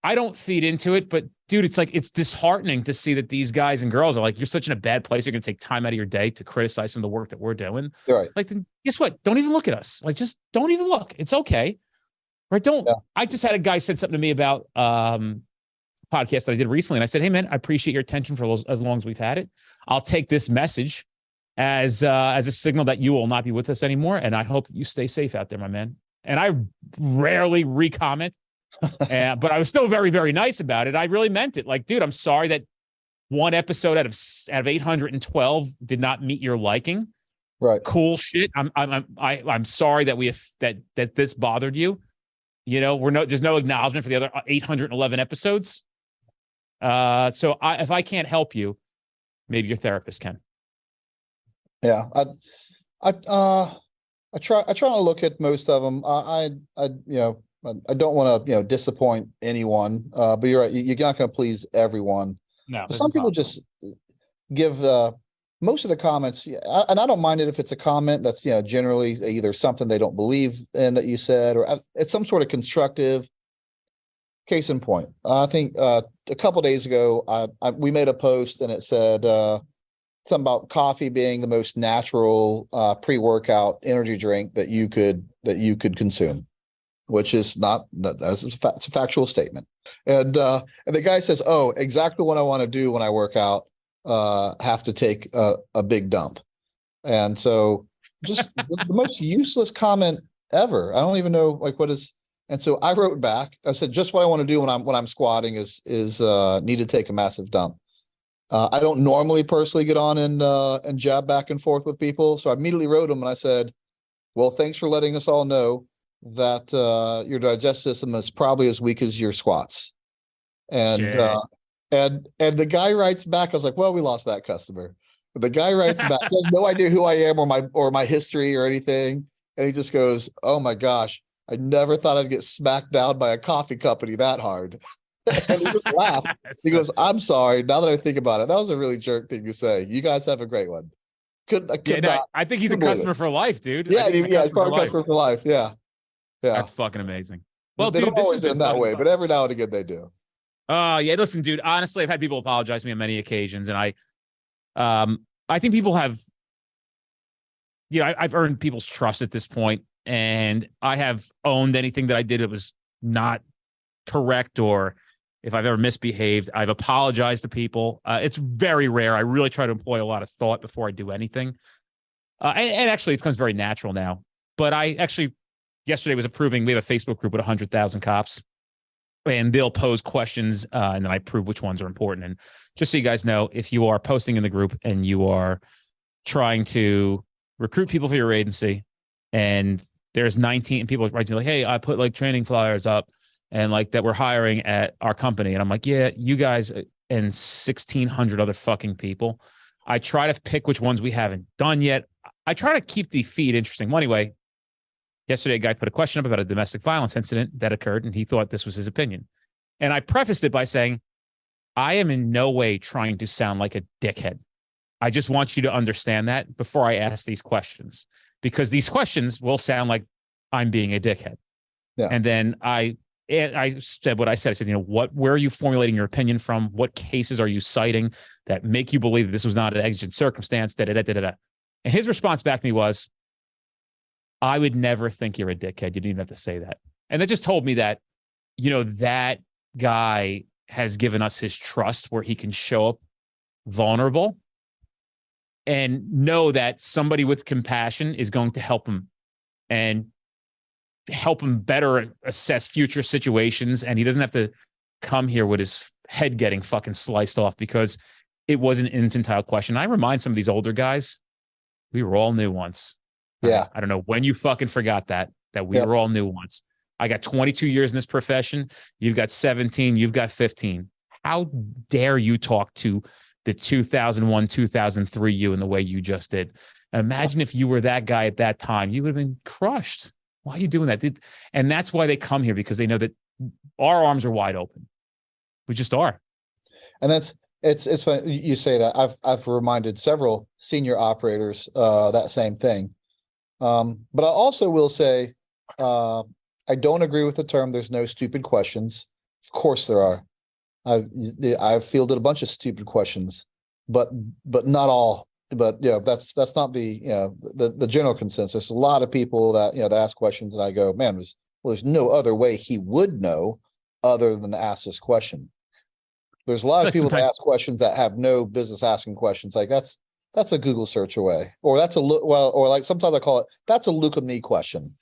I don't feed into it, but dude, it's disheartening to see that these guys and girls are like, you're such in a bad place. You're going to take time out of your day to criticize some of the work that we're doing. Right. Like, then guess what? Don't even look at us. Like, just don't even look. It's okay. Right. I just had a guy said something to me about, podcast that I did recently. And I said, hey man, I appreciate your attention for as long as we've had it. I'll take this message as a signal that you will not be with us anymore. And I hope that you stay safe out there, my man. And I rarely re-comment, but I was still very, very nice about it. I really meant it. Like, dude, I'm sorry that one episode out of 812 did not meet your liking. Right. Cool shit. I'm sorry that that this bothered you. There's no acknowledgement for the other 811 episodes. So if I can't help you, maybe your therapist can. Yeah. I try to look at most of them. I don't want to, disappoint anyone. But you're right. You're not going to please everyone. No. Some people just give most of the comments, and I don't mind it if it's a comment that's, generally either something they don't believe in that you said, or it's some sort of constructive. Case in point, I think a couple of days ago, we made a post and it said something about coffee being the most natural pre-workout energy drink that you could consume, which is not that's it's a factual statement. And the guy says, "Oh, exactly what I want to do when I work out. Have to take a big dump." And so, just the most useless comment ever. I don't even know what is. And so I wrote back. I said, just what I want to do when I'm squatting is need to take a massive dump. I don't normally personally get on and jab back and forth with people. So I immediately wrote him and I said, well, thanks for letting us all know that your digestive system is probably as weak as your squats. And and the guy writes back. I was like, well, we lost that customer. But the guy writes back. He has no idea who I am or my history or anything. And he just goes, oh my gosh. I never thought I'd get smacked down by a coffee company that hard. And he just laughed. He goes, I'm sorry. Now that I think about it, that was a really jerk thing to say. You guys have a great one. I think he's a customer for life, dude. Yeah, he's probably a customer for life. Yeah. That's fucking amazing. Well, they dude, don't always end that way, but every now and again they do. Yeah, listen, dude, honestly, I've had people apologize to me on many occasions, and I think people have, I've earned people's trust at this point. And I have owned anything that I did that was not correct, or if I've ever misbehaved, I've apologized to people. It's very rare. I really try to employ a lot of thought before I do anything. And actually, it becomes very natural now. But I actually, yesterday was approving, we have a Facebook group with 100,000 cops, and they'll pose questions, and then I prove which ones are important. And just so you guys know, if you are posting in the group and you are trying to recruit people for your agency, and there's 19 people write to me like, hey, I put training flyers up and that we're hiring at our company. And I'm like, yeah, you guys and 1,600 other fucking people. I try to pick which ones we haven't done yet. I try to keep the feed interesting. Well, anyway, yesterday a guy put a question up about a domestic violence incident that occurred, and he thought this was his opinion. And I prefaced it by saying, I am in no way trying to sound like a dickhead. I just want you to understand that before I ask these questions. Because these questions will sound like I'm being a dickhead. Yeah. And then I said what I said. I said, where are you formulating your opinion from? What cases are you citing that make you believe that this was not an exigent circumstance? Da, da, da, da, da. And his response back to me was, I would never think you're a dickhead. You didn't even have to say that. And that just told me that, that guy has given us his trust where he can show up vulnerable and know that somebody with compassion is going to help him and help him better assess future situations. And he doesn't have to come here with his head getting fucking sliced off because it was an infantile question. I remind some of these older guys, we were all new once. Yeah. I don't know when you fucking forgot that we were all new once. I got 22 years in this profession. You've got 17. You've got 15. How dare you talk to the 2001, 2003 you in the way you just did? Imagine if you were that guy at that time. You would have been crushed. Why are you doing that? And that's why they come here, because they know that our arms are wide open. We just are. And it's funny you say that. I've reminded several senior operators that same thing. But I also will say, I don't agree with the term, there's no stupid questions. Of course there are. I've fielded a bunch of stupid questions, but not all. But that's not the general consensus. A lot of people that that ask questions, and I go, man, there's no other way he would know other than to ask this question. There's a lot of people that ask questions that have no business asking questions. Like that's a Google search away, or that's a look. Well, or like sometimes I call it, that's a look at me question.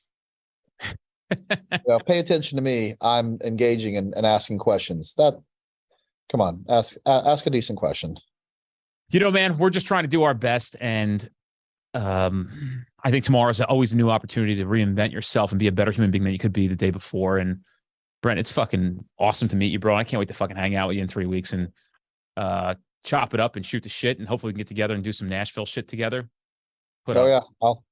Pay attention to me. I'm engaging and asking questions. Come on, ask a decent question. Man, we're just trying to do our best. And I think tomorrow is always a new opportunity to reinvent yourself and be a better human being than you could be the day before. And Brent, it's fucking awesome to meet you, bro. I can't wait to fucking hang out with you in 3 weeks and chop it up and shoot the shit. And hopefully we can get together and do some Nashville shit together. I'll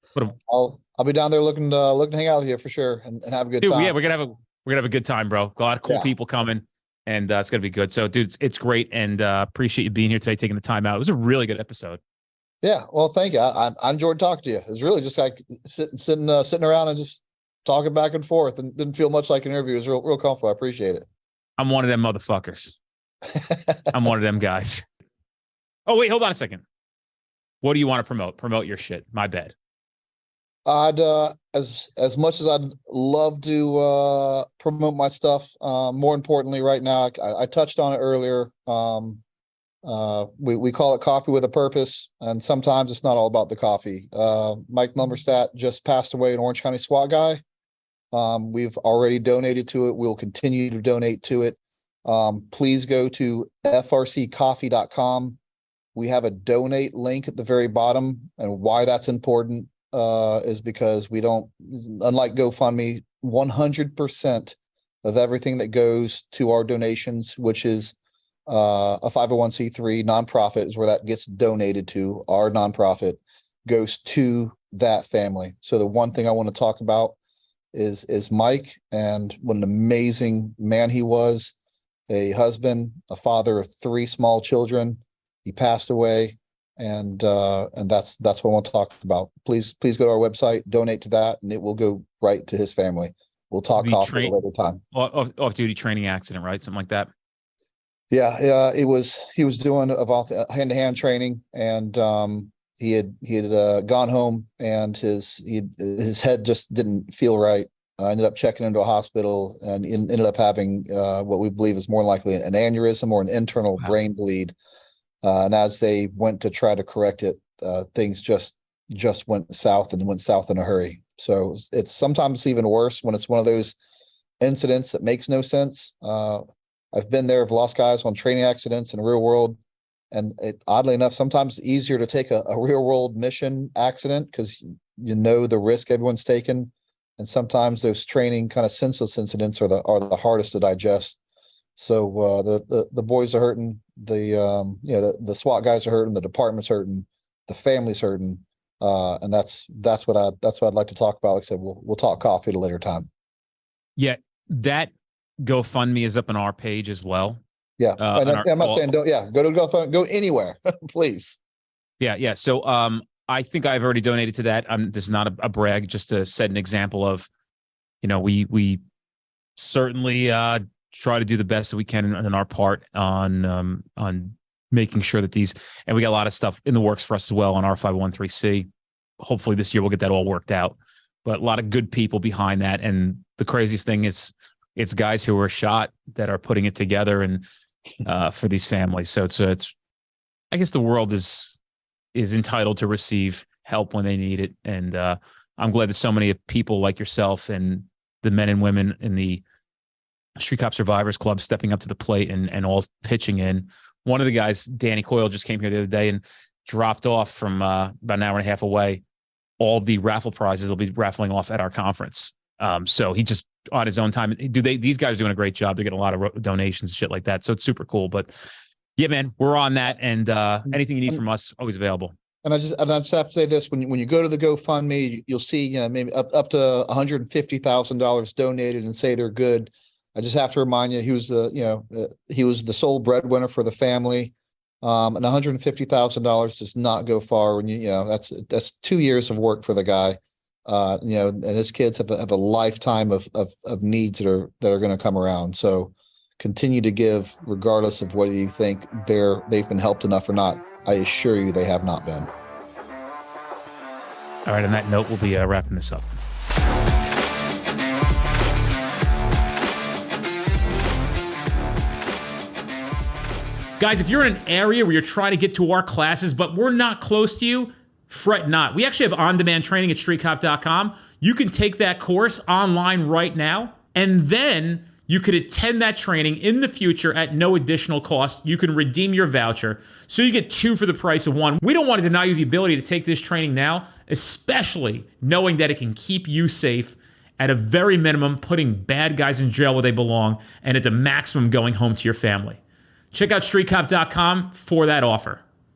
be down there looking to hang out with you for sure and have a good time. Yeah, we're gonna have a good time, bro. A lot of cool people coming, and it's gonna be good. So, dude, it's great, and appreciate you being here today, taking the time out. It was a really good episode. Yeah, well, thank you. I enjoyed talking to you. It was really just like sitting around and just talking back and forth, and didn't feel much like an interview. It was real comfortable. I appreciate it. I'm one of them motherfuckers. I'm one of them guys. Oh wait, hold on a second. What do you want to promote? Promote your shit. My bad. I'd as much as I'd love to promote my stuff, more importantly right now, I touched on it earlier. We call it coffee with a purpose, and sometimes it's not all about the coffee. Mike Lumberstadt just passed away, an Orange County SWAT guy. We've already donated to it. We'll continue to donate to it. Please go to frccoffee.com. We have a donate link at the very bottom, and why that's important is because we don't, unlike GoFundMe, 100% of everything that goes to our donations, which is a 501c3 nonprofit, is where that gets donated to. Our nonprofit goes to that family. So the one thing I want to talk about is Mike, and what an amazing man he was, a husband, a father of 3 small children. He passed away. And that's what I want to talk about. Please go to our website, donate to that, and it will go right to his family. We'll talk coffee at a later time. Off-duty training accident, right? Something like that. Yeah. He was doing hand-to-hand training, and he had gone home, and his head just didn't feel right. I ended up checking into a hospital, and ended up having what we believe is more likely an aneurysm or an internal brain bleed. And as they went to try to correct it, things just went south, and went south in a hurry. So it's sometimes even worse when it's one of those incidents that makes no sense. I've been there, I've lost guys on training accidents in the real world. And oddly enough, sometimes it's easier to take a real world mission accident because the risk everyone's taken. And sometimes those training kind of senseless incidents are the hardest to digest. So the boys are hurting, the SWAT guys are hurting, the department's hurting, the family's hurting, and that's what I'd like to talk about. Like I said, we'll talk coffee at a later time. Yeah, that GoFundMe is up on our page as well. Yeah, I'm not saying don't. Yeah, go to GoFundMe, go anywhere, please. Yeah. So I think I've already donated to that. This is not a brag, just to set an example of, we certainly try to do the best that we can in our part on making sure that these, and we got a lot of stuff in the works for us as well on our 501(c). Hopefully this year we'll get that all worked out. But a lot of good people behind that. And the craziest thing is it's guys who were shot that are putting it together and for these families. So it's I guess the world is entitled to receive help when they need it. And I'm glad that so many people like yourself and the men and women in the Street Cop Survivors Club stepping up to the plate and all pitching in. One of the guys, Danny Coyle, just came here the other day and dropped off from about an hour and a half away all the raffle prizes they'll be raffling off at our conference. So he just on his own time. These guys are doing a great job. They're getting a lot of donations and shit like that. So it's super cool. But yeah, man, we're on that. And anything you need from us, always available. And I just have to say this: when you go to the GoFundMe, you'll see maybe up to $150,000 donated and say they're good. I just have to remind you, he was the sole breadwinner for the family, and $150,000 does not go far when that's 2 years of work for the guy, and his kids have a lifetime of needs that are going to come around. So continue to give regardless of whether you think they've been helped enough or not. I assure you they have not been. All right, on that note, we'll be wrapping this up. Guys, if you're in an area where you're trying to get to our classes, but we're not close to you, fret not. We actually have on-demand training at streetcop.com. You can take that course online right now, and then you could attend that training in the future at no additional cost. You can redeem your voucher, so you get 2 for the price of 1. We don't want to deny you the ability to take this training now, especially knowing that it can keep you safe, at a very minimum, putting bad guys in jail where they belong, and at the maximum, going home to your family. Check out streetcop.com for that offer.